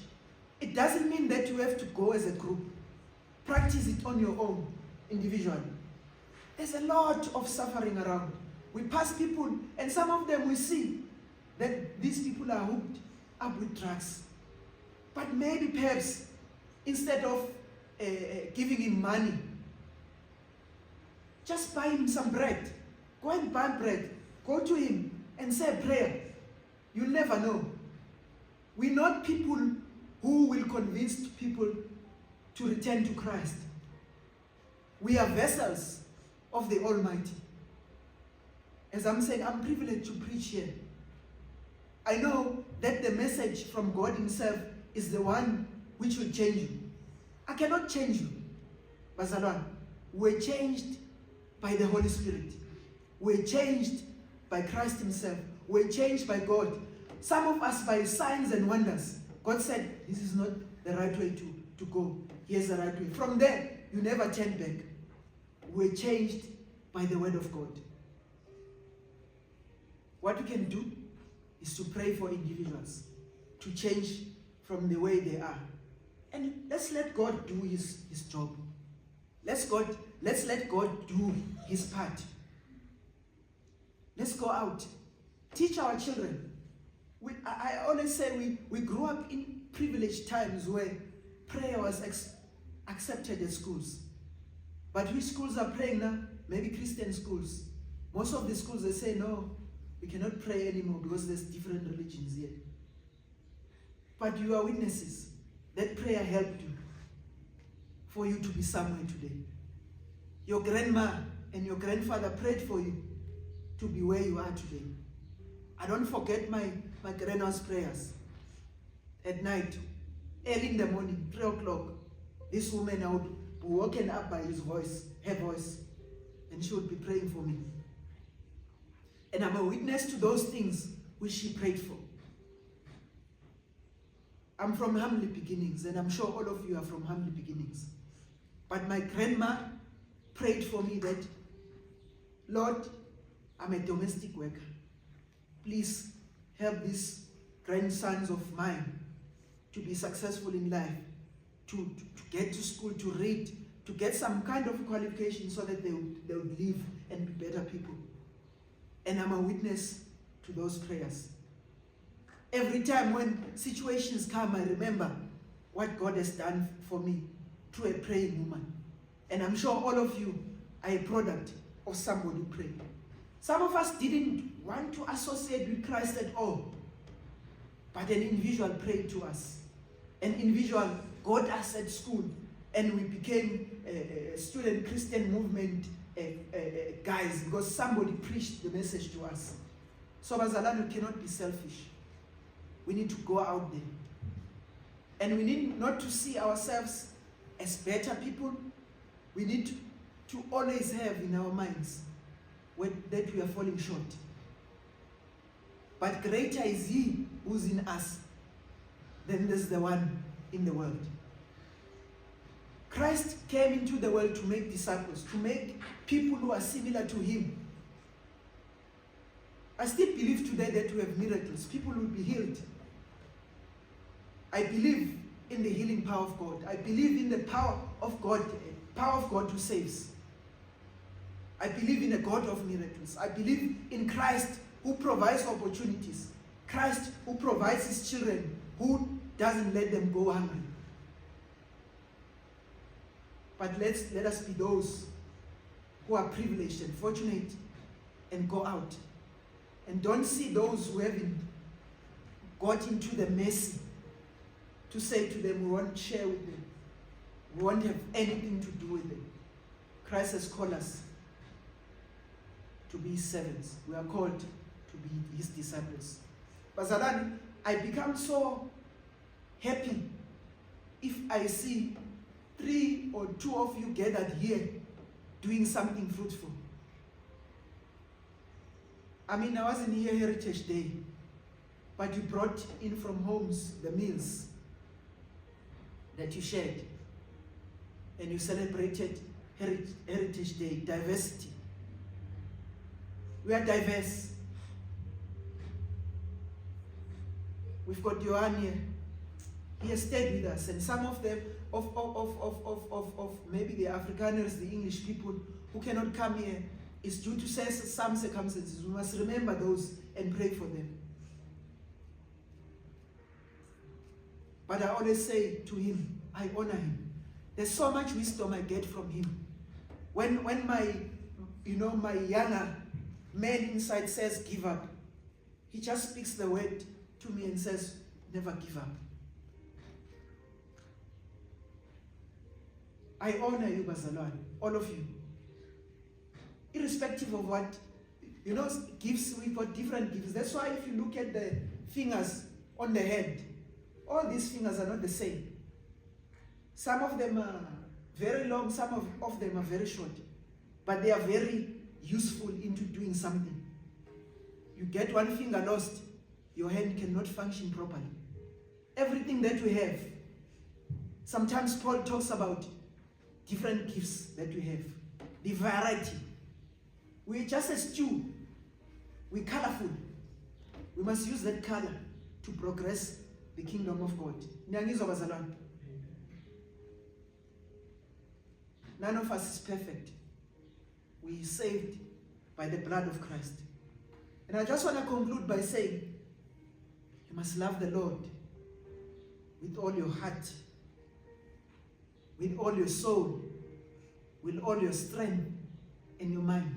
it doesn't mean that you have to go as a group. Practice it on your own, individually. There's a lot of suffering around. We pass people, and some of them we see that these people are hooked up with drugs. But maybe perhaps, instead of giving him money, just buy him some bread. Go and buy bread. Go to him and say a prayer. You'll never know. We're not people who will convince people to return to Christ. We are vessels of the Almighty. As I'm saying, I'm privileged to preach here. I know that the message from God Himself is the one which will change you. I cannot change you, Bazalwane. We're changed by the Holy Spirit. We're changed by Christ Himself. We're changed by God. Some of us by signs and wonders. God said, this is not the right way to go. Here's the right way. From there, you never turn back. We're changed by the word of God. What we can do is to pray for individuals to change from the way they are. And let's let God do his job. Let's let God do his part. Let's go out. Teach our children. I always say we grew up in privileged times where prayer was accepted at schools. But which schools are praying now? Maybe Christian schools. Most of the schools, they say, no, we cannot pray anymore because there's different religions here. But you are witnesses that prayer helped you for you to be somewhere today. Your grandma and your grandfather prayed for you to be where you are today. I don't forget my grandma's prayers at night, early in the morning, 3 o'clock. This woman, I would be woken up by her voice, and she would be praying for me. And I'm a witness to those things which she prayed for. I'm from humble beginnings, and I'm sure all of you are from humble beginnings. But my grandma prayed for me that, Lord, I'm a domestic worker. Please help these grandsons of mine to be successful in life, to get to school, to read, to get some kind of qualification so that they would live and be better people. And I'm a witness to those prayers. Every time when situations come, I remember what God has done for me through a praying woman. And I'm sure all of you are a product of somebody who prayed. Some of us didn't want to associate with Christ at all. But an individual prayed to us. An individual got us at school. And we became a student Christian movement guys because somebody preached the message to us. So Bazalwane, we cannot be selfish. We need to go out there. And we need not to see ourselves as better people. We need to always have in our minds that we are falling short. But greater is He who's in us than there's the one in the world. Christ came into the world to make disciples, to make people who are similar to him. I still believe today that we have miracles. People will be healed. I believe in the healing power of God. I believe in the power of God who saves. I believe in a God of miracles. I believe in Christ who provides opportunities. Christ who provides his children, who doesn't let them go hungry. But let us be those who are privileged and fortunate and go out. And don't see those who haven't got into the mercy to say to them, we won't share with them. We won't have anything to do with them. Christ has called us to be his servants. We are called to be his disciples. Bazalani, I become so happy if I see 3 or 2 of you gathered here doing something fruitful. I mean, I wasn't here Heritage Day, but you brought in from homes the meals that you shared, and you celebrated Heritage Day, diversity. We are diverse. We've got Johan here. He has stayed with us, and some of them, of maybe the Afrikaners, the English people who cannot come here, is due to some circumstances. We must remember those and pray for them. But I always say to him, I honor him. There's so much wisdom I get from him. When my younger man inside says, give up, he just speaks the word to me and says, never give up. I honor you, Bazalwane, all of you. Irrespective of what, gifts, we've got different gifts. That's why if you look at the fingers on the head, all these fingers are not the same. Some of them are very long, some of them are very short. But they are very useful into doing something. You get one finger lost, your hand cannot function properly. Everything that we have, sometimes Paul talks about different gifts that we have, the variety. We're just a stew. We're colorful. We must use that color to progress the kingdom of God. None of us is perfect. We are saved by the blood of Christ. And I just want to conclude by saying, you must love the Lord with all your heart, with all your soul, with all your strength and your mind.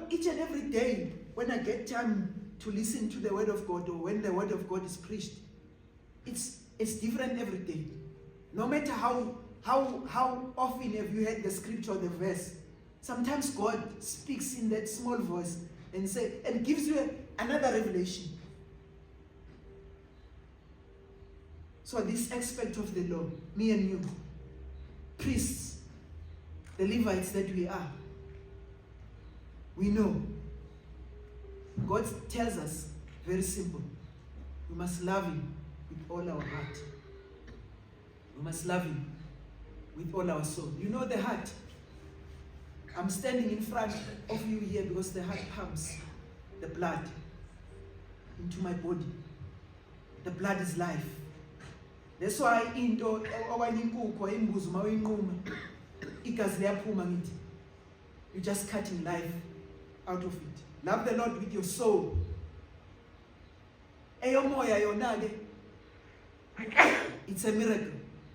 Each and every day when I get time to listen to the word of God, or when the word of God is preached, it's different every day. No matter how often have you heard the scripture or the verse, sometimes God speaks in that small voice and gives you another revelation. So this aspect of the law, me and you, priests, the Levites that we are, we know. God tells us, very simple, we must love him with all our heart. We must love him with all our soul. The heart. I'm standing in front of you here because the heart pumps the blood into my body. The blood is life. That's why into you're just cutting life out of it. Love the Lord with your soul. It's a miracle.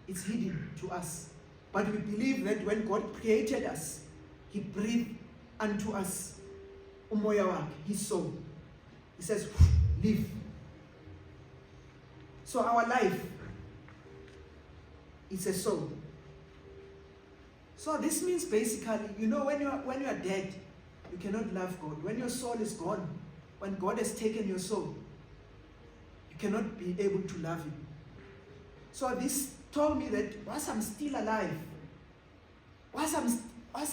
It's hidden to us. But we believe that when God created us, he breathed unto us his soul. He says, live. So our life is a soul. So this means basically, when you are dead, you cannot love God. When your soul is gone, when God has taken your soul, you cannot be able to love him. So this told me that once I'm still alive, once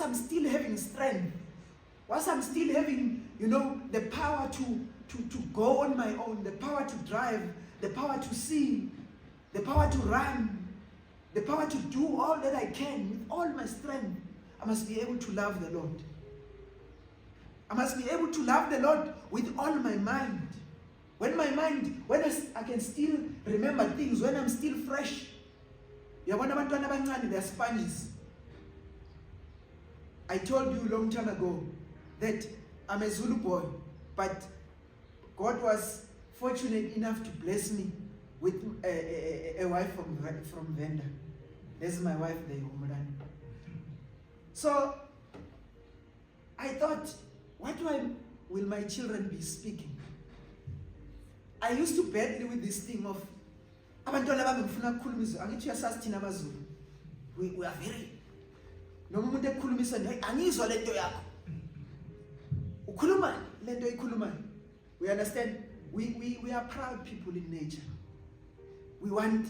I'm still having strength, once I'm still having, the power to go on my own, the power to drive, the power to sing, the power to run, the power to do all that I can with all my strength, I must be able to love the Lord. I must be able to love the Lord with all my mind. When I can still remember things, when I'm still fresh. Yabona abantwana abancane, they're sponges. I told you a long time ago that I'm a Zulu boy, but God was fortunate enough to bless me with a wife from Venda. There's my wife there, Umran. So I thought, what will my children be speaking? I used to battle with this thing of abantwana bami ngifuna ukukhuluma izwi. Angithi uyasazi thina abaZulu. We are very. Noma umuntu ekhulumisa nje angizwa lento yakho. Ukhuluma lento ikhulumayo. We understand? We are proud people in nature. We want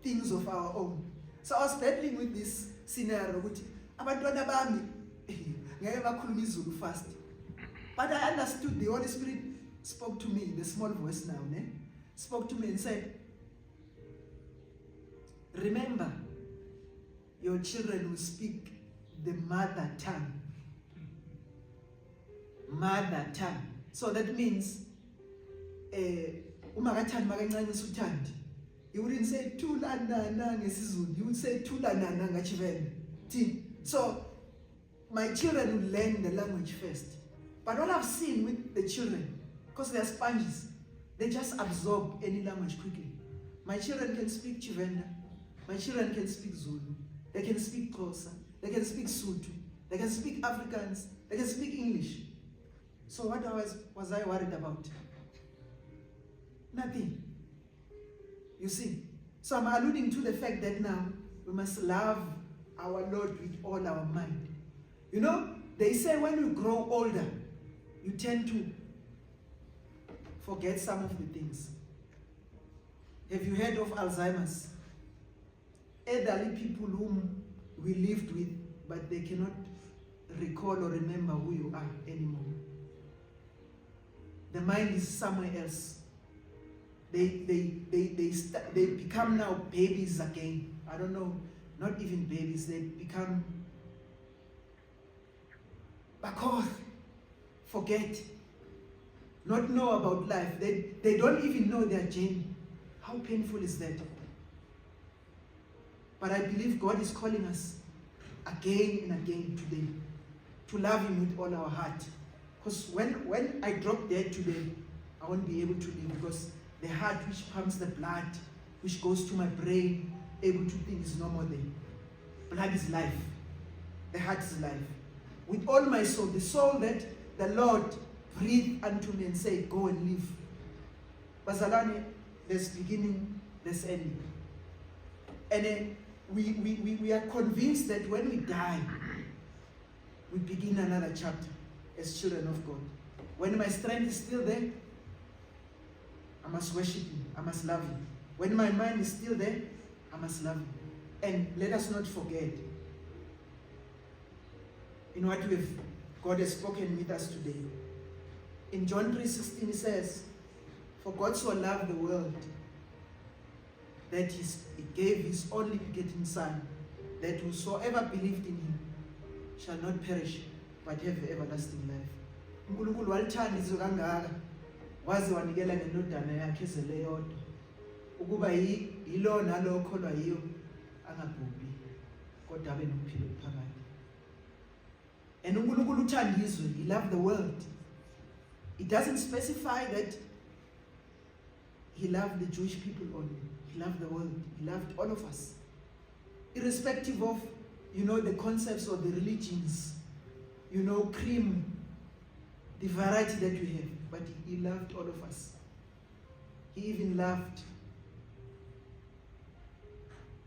things of our own. So I was battling with this scenario ukuthi abantwana bami ngeke bakhuluma izulu fast. But I understood the Holy Spirit spoke to me, the small voice now, spoke to me and said, remember, your children will speak the mother tongue. Mother tongue. So that means, you wouldn't say tula nana ngesizulu, you would say tula nana ngachivenda. So my children will learn the language first. But what I've seen with the children, because they are sponges, they just absorb any language quickly. My children can speak Chivenda, my children can speak Zulu, they can speak Xhosa, they can speak Sotho, they can speak Afrikaans, they can speak English. So what was I worried about? Nothing. You see? So I'm alluding to the fact that now we must love our Lord with all our mind. You know, they say when we grow older, you tend to forget some of the things. Have you heard of Alzheimer's? Elderly people whom we lived with, but they cannot recall or remember who you are anymore. The mind is somewhere else. They become now babies again. I don't know, not even babies. They become bakor, forget, not know about life. They don't even know their journey. How painful is that? But I believe God is calling us again and again today to love Him with all our heart. Because when I drop dead today, I won't be able to live, because the heart which pumps the blood, which goes to my brain, able to think is no more there. Blood is life. The heart is life. With all my soul, the soul that the Lord breathed unto me and said, go and live. Bazalwane, there's beginning, there's ending. And we are convinced that when we die, we begin another chapter as children of God. When my strength is still there, I must worship Him, I must love Him. When my mind is still there, I must love Him. And let us not forget, in what God has spoken with us today. In John 3:16 it says, for God so loved the world that He gave His only begotten Son, that whosoever believed in Him shall not perish, but have everlasting life. uNkulunkulu walithanda izwe kangaka waze wanikela ngendodana yakhe ezele yodwa ukuba yilo nalo okholwa yiyo angabhubhi kodwa abe nokuphila phakathi. And uNkulunkulu uthanda izwe, He loved the world. It doesn't specify that He loved the Jewish people only. He loved the world. He loved all of us, irrespective of, the concepts or the religions, cream, the variety that we have. But He loved all of us. He even loved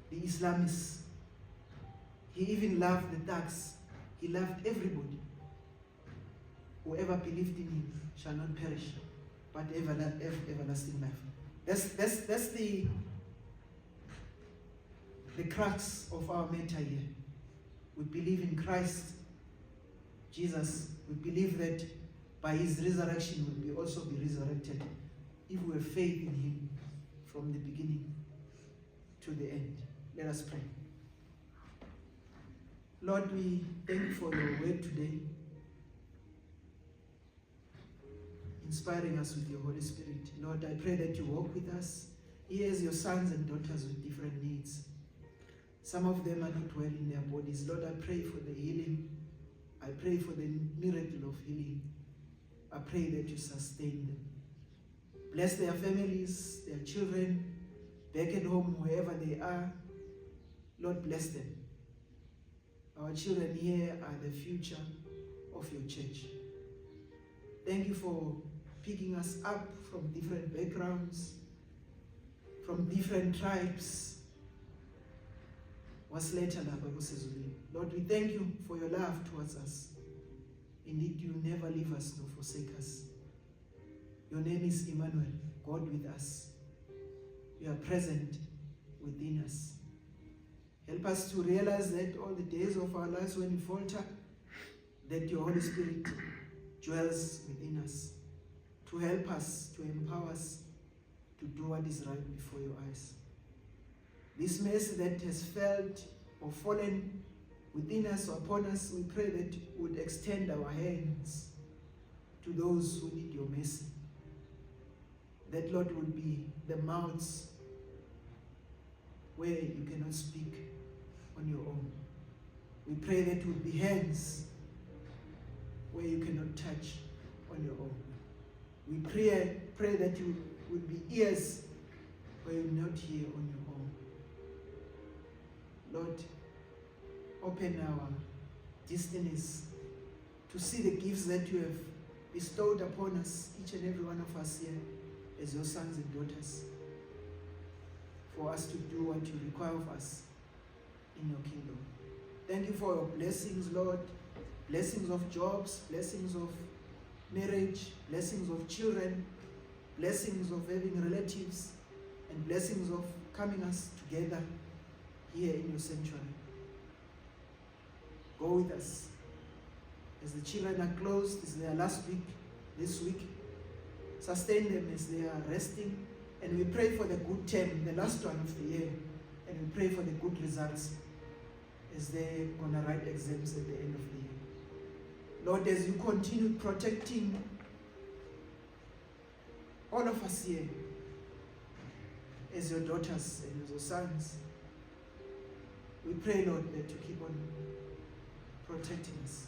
the Islamists. He even loved the thugs. He loved everybody. Whoever believed in Him shall not perish, but have everlasting life. That's the crux of our matter here. We believe in Christ Jesus. We believe that by His resurrection we will also be resurrected if we have faith in Him from the beginning to the end. Let us pray. Lord, we thank you for your word today, inspiring us with your Holy Spirit. Lord, I pray that you walk with us. Here's your sons and daughters with different needs. Some of them are not well in their bodies. Lord, I pray for the healing. I pray for the miracle of healing. I pray that you sustain them. Bless their families, their children, back at home, wherever they are. Lord, bless them. Our children here are the future of your church. Thank you for picking us up from different backgrounds, from different tribes. Lord, we thank you for your love towards us. Indeed, you never leave us nor forsake us. Your name is Emmanuel, God with us. You are present within us. Help us to realize that all the days of our lives when we falter, that your Holy Spirit dwells within us to help us, to empower us to do what is right before your eyes. This mercy that has felt or fallen within us or upon us, we pray that you would extend our hands to those who need your mercy. That, Lord, would be the mouths where you cannot speak on your own. We pray that it would be hands where you cannot touch on your own. We pray that you would be ears where you will not hear on your own. Lord, open our destinies to see the gifts that you have bestowed upon us, each and every one of us here, as your sons and daughters, for us to do what you require of us in your kingdom. Thank you for your blessings, Lord. Blessings of jobs, blessings of marriage, blessings of children, blessings of having relatives, and blessings of coming us together here in your sanctuary. Go with us. As the children are closed, this is their last week, this week. Sustain them as they are resting. And we pray for the good term, the last one of the year. And we pray for the good results as they're going to write exams at the end of the year. Lord, as you continue protecting all of us here, as your daughters and as your sons, we pray, Lord, that you keep on protecting us.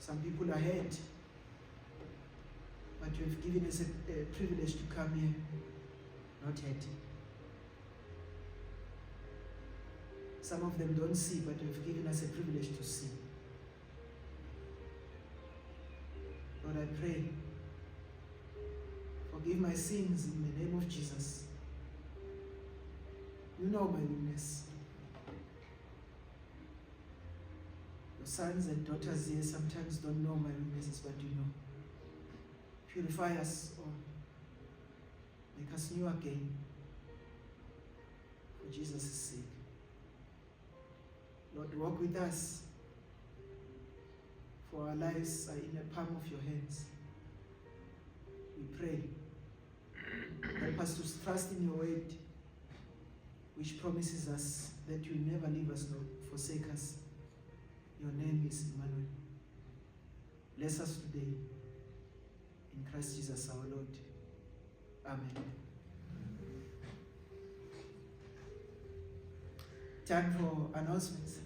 Some people are hurt, but you have given us a privilege to come here, not hurting. Some of them don't see, but you have given us a privilege to see. Lord, I pray, forgive my sins in the name of Jesus. You know my weakness. Your sons and daughters here sometimes don't know my weaknesses, but you know. Purify us all. Make us new again. For Jesus' sake. Lord, walk with us. For our lives are in the palm of your hands. We pray. Help us to trust in your word, which promises us that you will never leave us nor forsake us. Your name is Emmanuel. Bless us today. In Christ Jesus our Lord. Amen. Time for announcements.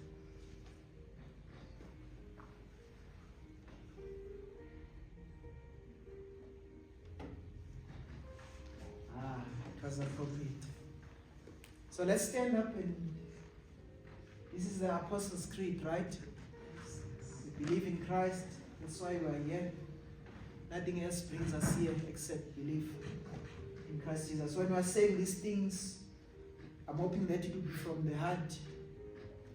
It was appropriate. So let's stand up, and this is the Apostles' Creed, right? We believe in Christ, that's why we are here. Nothing else brings us here except belief in Christ Jesus. When we are saying these things, I'm hoping that it will be from the heart,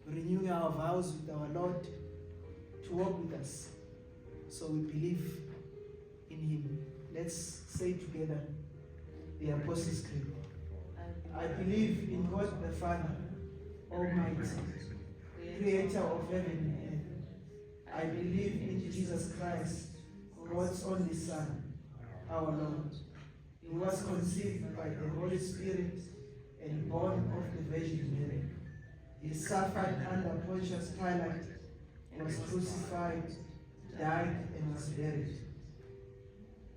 renewing our vows with our Lord to walk with us. So we believe in Him. Let's say together the Apostles' Creed. I believe in God the Father, Almighty, Creator of heaven and earth. I believe in Jesus Christ, God's only Son, our Lord. He was conceived by the Holy Spirit and born of the Virgin Mary. He suffered under Pontius Pilate, was crucified, died, and was buried.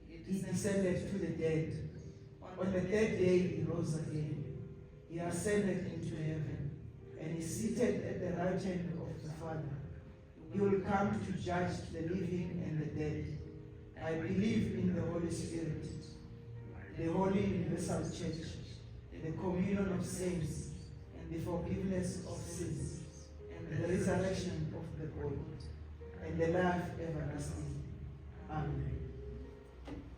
He descended to the dead. On the third day he rose again. He ascended into heaven, and is seated at the right hand of the Father. He will come to judge the living and the dead. I believe in the Holy Spirit, the Holy Universal Church, the communion of saints, and the forgiveness of sins, and the resurrection of the body, and the life everlasting. Amen.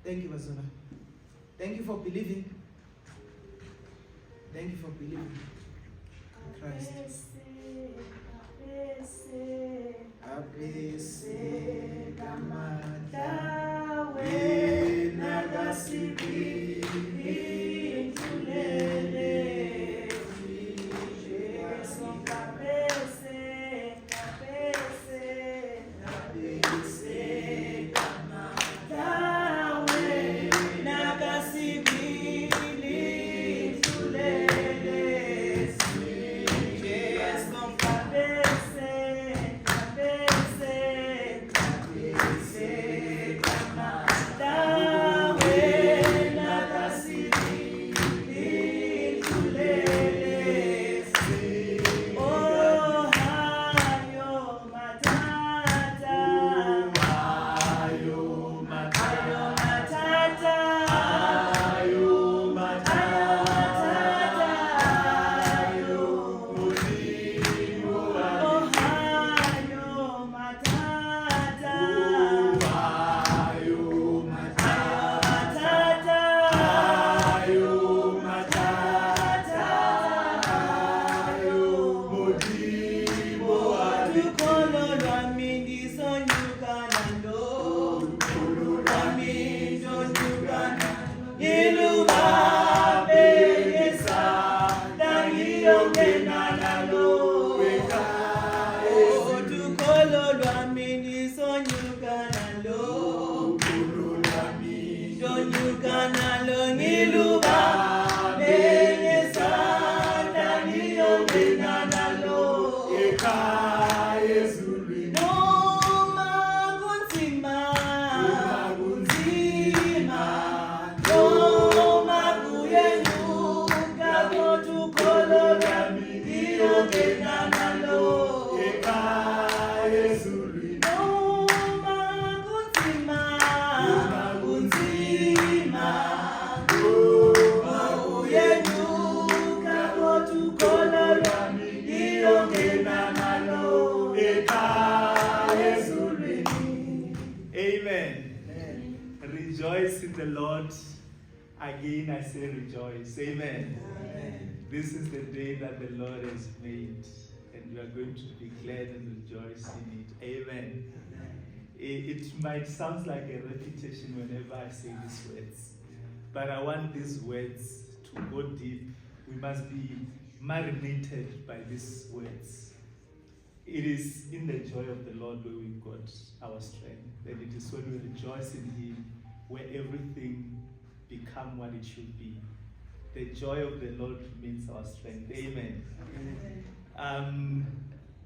Thank you, Bazuna. Thank you for believing. Thank you for believing in Christ. Apese kamata wena kasibi intulele Jesu kapese kamata wena kasibi intulele Jesu kapese Rejoice in the Lord. Again, I say rejoice. Amen. Amen. This is the day that the Lord has made, and we are going to be glad and rejoice in it. Amen. It might sound like a repetition whenever I say these words, but I want these words to go deep. We must be marinated by these words. It is in the joy of the Lord where we've got our strength, and it is when we rejoice in Him where everything becomes what it should be. The joy of the Lord means our strength. Amen. Amen.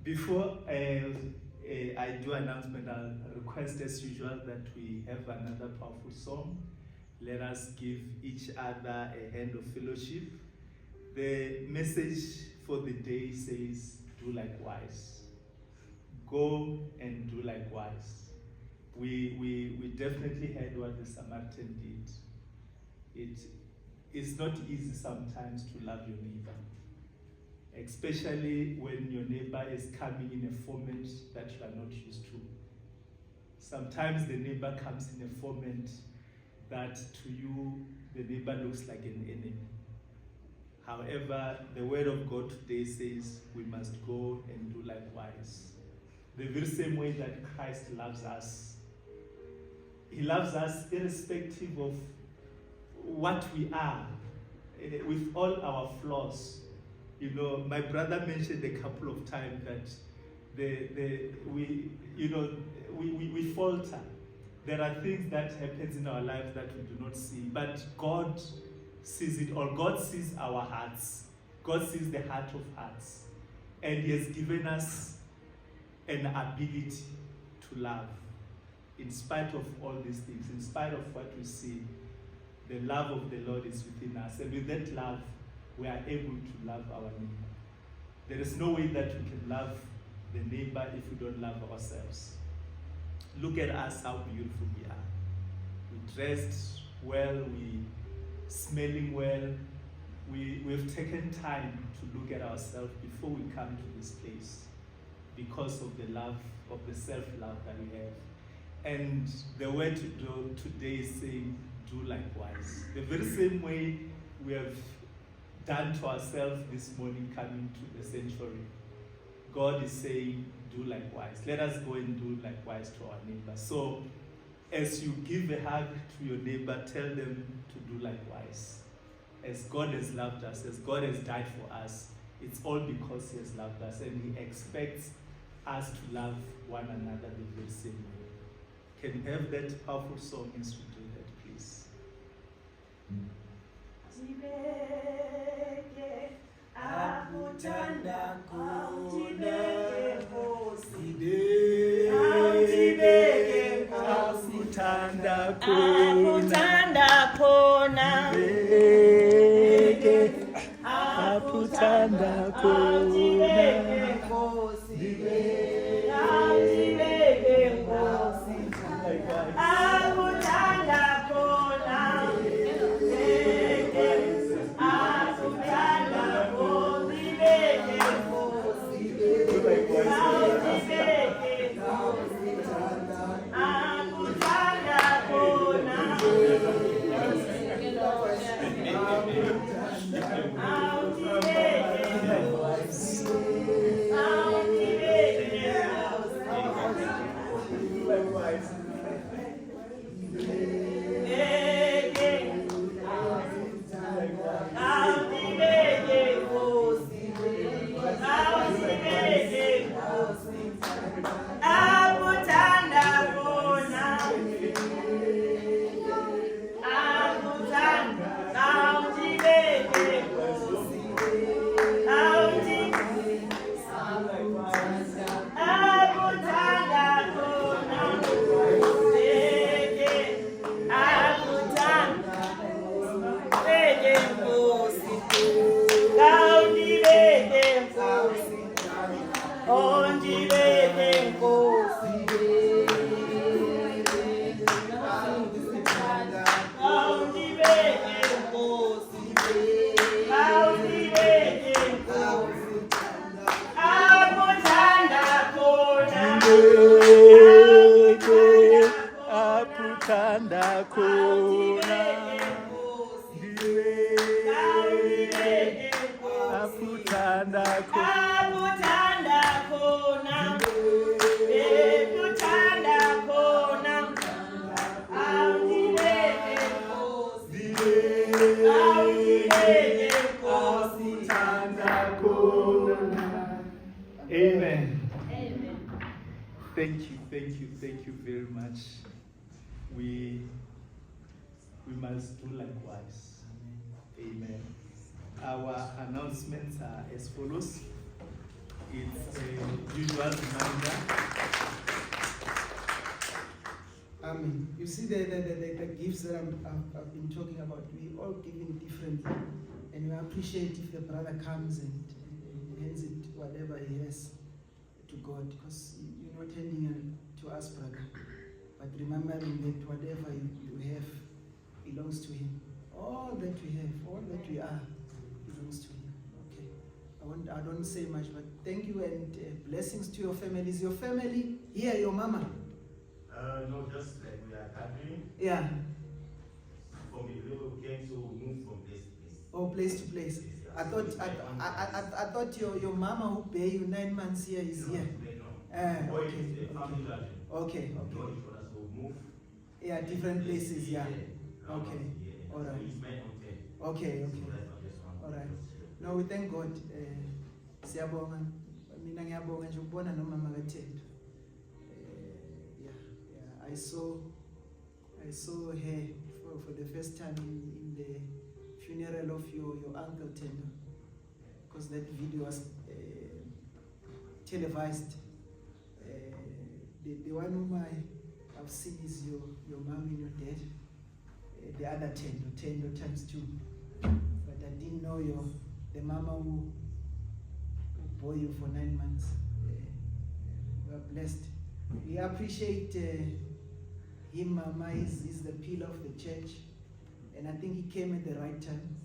Before I do announcement, I'll request as usual that we have another powerful song. Let us give each other a hand of fellowship. The message for the day says, do likewise. Go and do likewise. We definitely heard what the Samaritan did. It is not easy sometimes to love your neighbor, especially when your neighbor is coming in a format that you are not used to. Sometimes the neighbor comes in a format that to you, the neighbor looks like an enemy. However, the word of God today says we must go and do likewise. The very same way that Christ loves us. He loves us irrespective of what we are, with all our flaws. You know, my brother mentioned a couple of times that we falter. There are things that happens in our lives that we do not see, but God sees it all. God sees our hearts. God sees the heart of hearts, and He has given us an ability to love. In spite of all these things, in spite of what we see, the love of the Lord is within us, and with that love, we are able to love our neighbor. There is no way that we can love the neighbor if we don't love ourselves. Look at us, how beautiful we are. We dressed well, we smelling well. We've taken time to look at ourselves before we come to this place because of the love, of the self-love that we have. And the word today is saying, do likewise. The very same way we have done to ourselves this morning coming to the sanctuary, God is saying, do likewise. Let us go and do likewise to our neighbor. So, as you give a hug to your neighbor, tell them to do likewise. As God has loved us, as God has died for us, it's all because He has loved us, and He expects us to love one another the very same way. Can you have that powerful song as we do that, please? Amen. Amen. Thank you very much. We must do likewise. Amen. Our announcements are as follows. It's a usual reminder. You see the gifts that I've been talking about, we all giving differently. And we appreciate if the brother comes and hands it, whatever he has, to God, because you're not handing it to us, brother, but remembering that whatever you have belongs to Him. All that we have, all that we are, belongs to Him. Okay. I don't say much, but thank you and blessings to your family. Is your family here, your mama? No, just like we are gathering. Yeah. From the little came to move from place to place. Oh, place to place. I thought your mama who pay you 9 months here is here. Okay. Yeah, different places, yeah. Okay. All right. Okay. All right. No, we thank God. Siyabonga. Mina ngiyabonga nje ukubona nomama kaThendo. Yeah. I saw her for the first time in the funeral of your uncle Tendo. because that video was televised. The one whom I've seen is your mom and your dad. The other 10 times 2. But I didn't know the mama who bore you for 9 months. We are blessed. We appreciate him, Mama. He's the pillar of the church. And I think he came at the right time.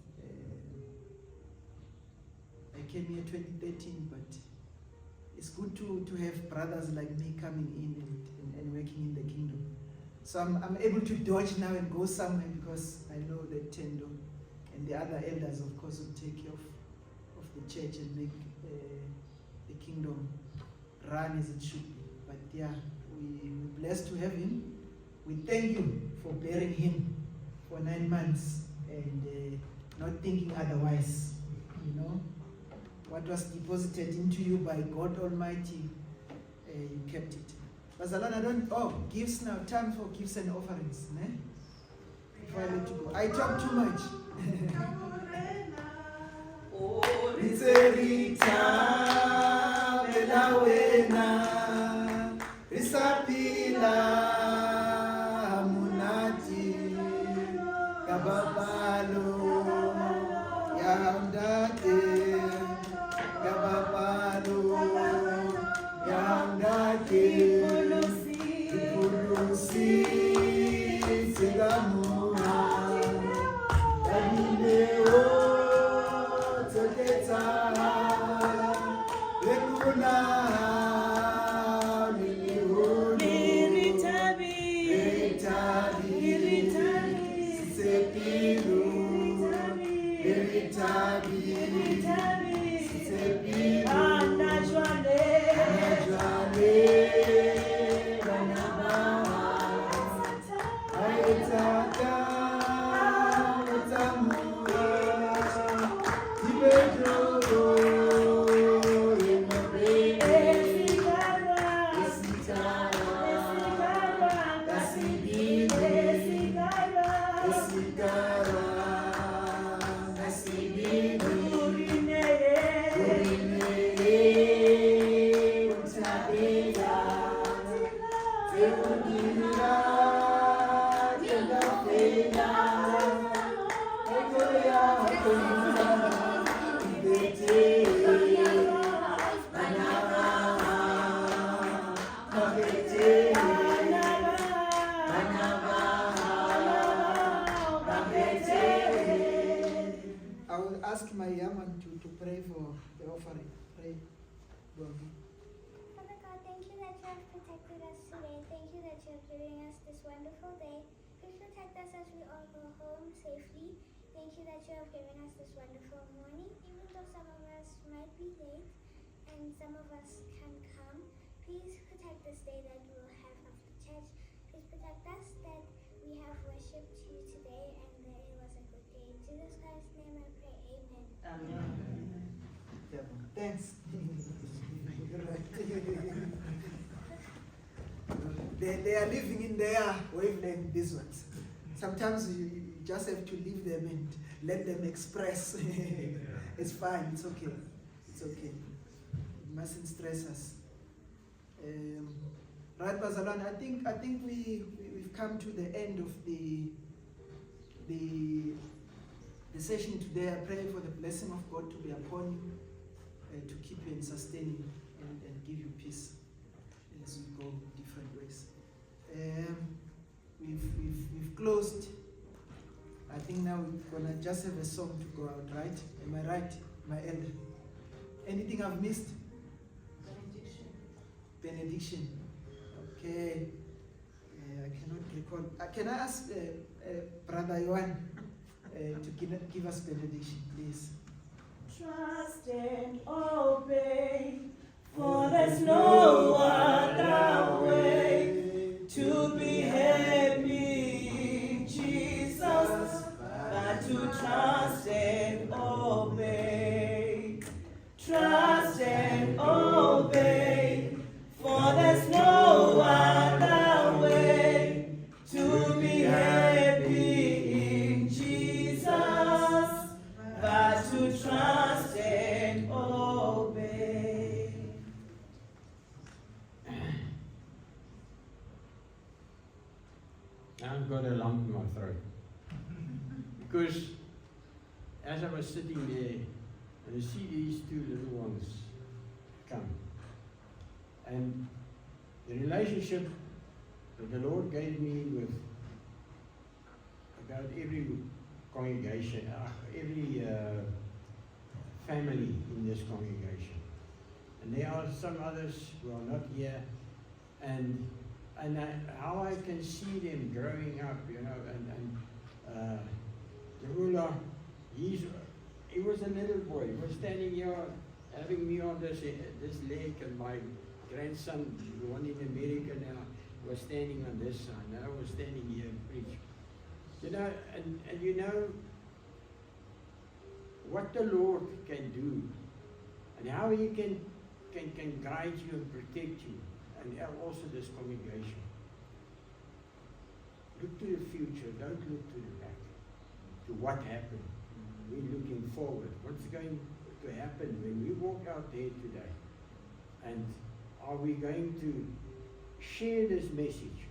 I came here 2013, but it's good to have brothers like me coming in and working in the kingdom. So I'm able to dodge now and go somewhere because I know that Tendo and the other elders, of course, will take care of the church and make the kingdom run as it should be. But yeah, we're blessed to have him. We thank you for bearing him for 9 months and not thinking otherwise. You know, what was deposited into you by God Almighty, you kept it. Bazalwane, gifts now, time for gifts and offerings. Ne? Before I let you go. I talk too much. Some of us can come. Please protect this day that we will have after church. Please protect us that we have worshipped you today and that it was a good day. In Jesus Christ's name I pray, amen. Amen. Yeah, thanks. They are living in their wavelength, these ones. Sometimes you just have to leave them and let them express. It's fine, it's okay. It's okay. Mustn't stress us. Right, Bazalwane, I think we've come to the end of the session today. I pray for the blessing of God to be upon you, to keep you and sustain you and give you peace as we go different ways. We've closed. I think now we're gonna just have a song to go out, right? Am I right, my elder? Anything I've missed? Benediction. Okay. I cannot recall. Can I ask Brother Yohan to give us benediction, please? Trust and obey, for there's no other way to be happy in Jesus but to trust and obey. Trust and obey, for there's no other way to be happy in Jesus but to trust and I've got a lump in my throat. Because as I was sitting there, and I see these two little ones come. And the relationship that the Lord gave me with about every congregation, every family in this congregation. And there are some others who are not here, and how I can see them growing up, you know, and Zerula, he was a little boy. He was standing here, having me on this leg, and my grandson, the one in America now, was standing on this side, and I was standing here and preaching. You know, and you know what the Lord can do, and how He can guide you and protect you, and also this congregation. Look to the future, don't look to the back, to what happened. We're looking forward. What's going to happen when we walk out there today? And are we going to share this message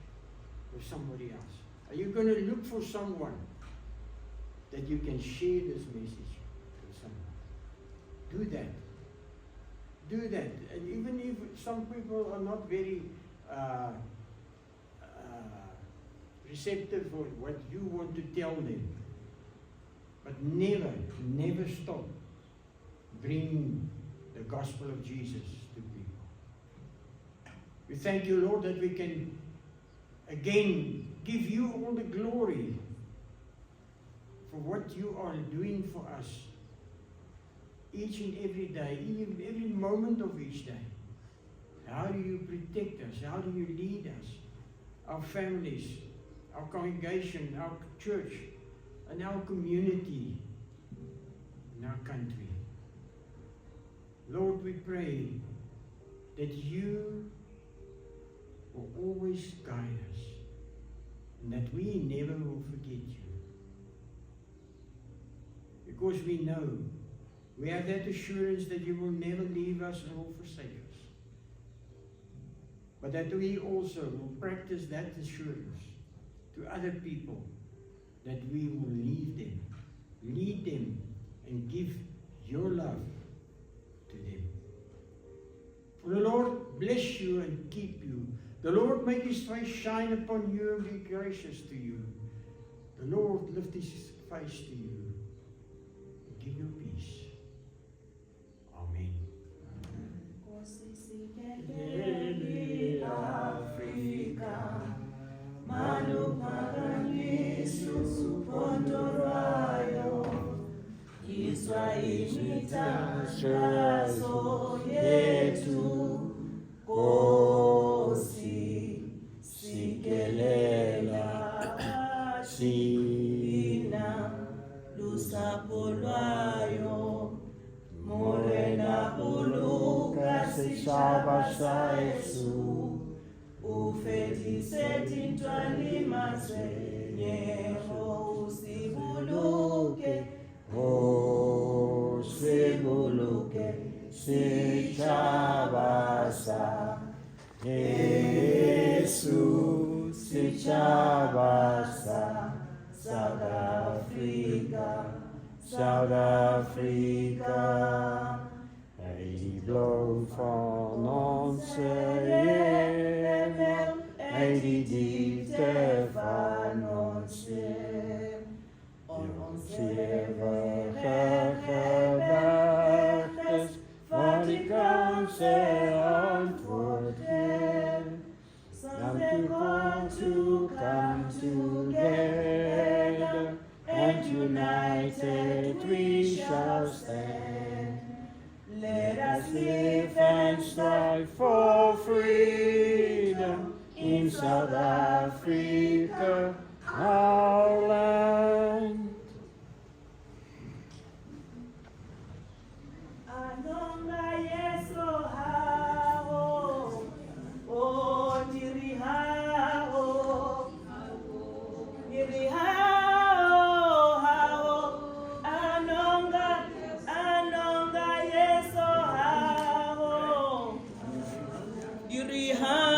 with somebody else? Are you going to look for someone that you can share this message with someone? Do that. Do that. And even if some people are not very receptive for what you want to tell them, but never stop bringing the gospel of Jesus to people. We thank you, Lord, that we can again give you all the glory for what you are doing for us each and every day, even every moment of each day. How do you protect us? How do you lead us? Our families, our congregation, our church, and our community, in our country. Lord, we pray that you will always guide us, and that we never will forget you. Because we know, we have that assurance that you will never leave us nor forsake us. But that we also will practice that assurance to other people, that we will lead them, and give your love to them. For the Lord bless you and keep you. The Lord make His face shine upon you and be gracious to you. The Lord lift His face to you and give you peace. Amen. Africa, maluphakanyiswa supondorwayo, Israeli tangazo yethu, Nkosi sikelela sina lusapho lwayo, morena buluka sitshaba sa Yesu, ufedise tintwali matsenyero usibuluke, usibuluke sitshaba sa Yesu, sitshaba sa South Africa, South Africa. Hij bloot van onze hemel, hij die diepte van ons ziel. Ons eeuwige gebergtes, wat ik onze antwoord heb. Something God to come together, and united we shall stand. Let us live and strive for freedom in South Africa, our land. Anonga Yeso hao, o diri hao, diri hao hao, anonga Yeso hao, diri hao.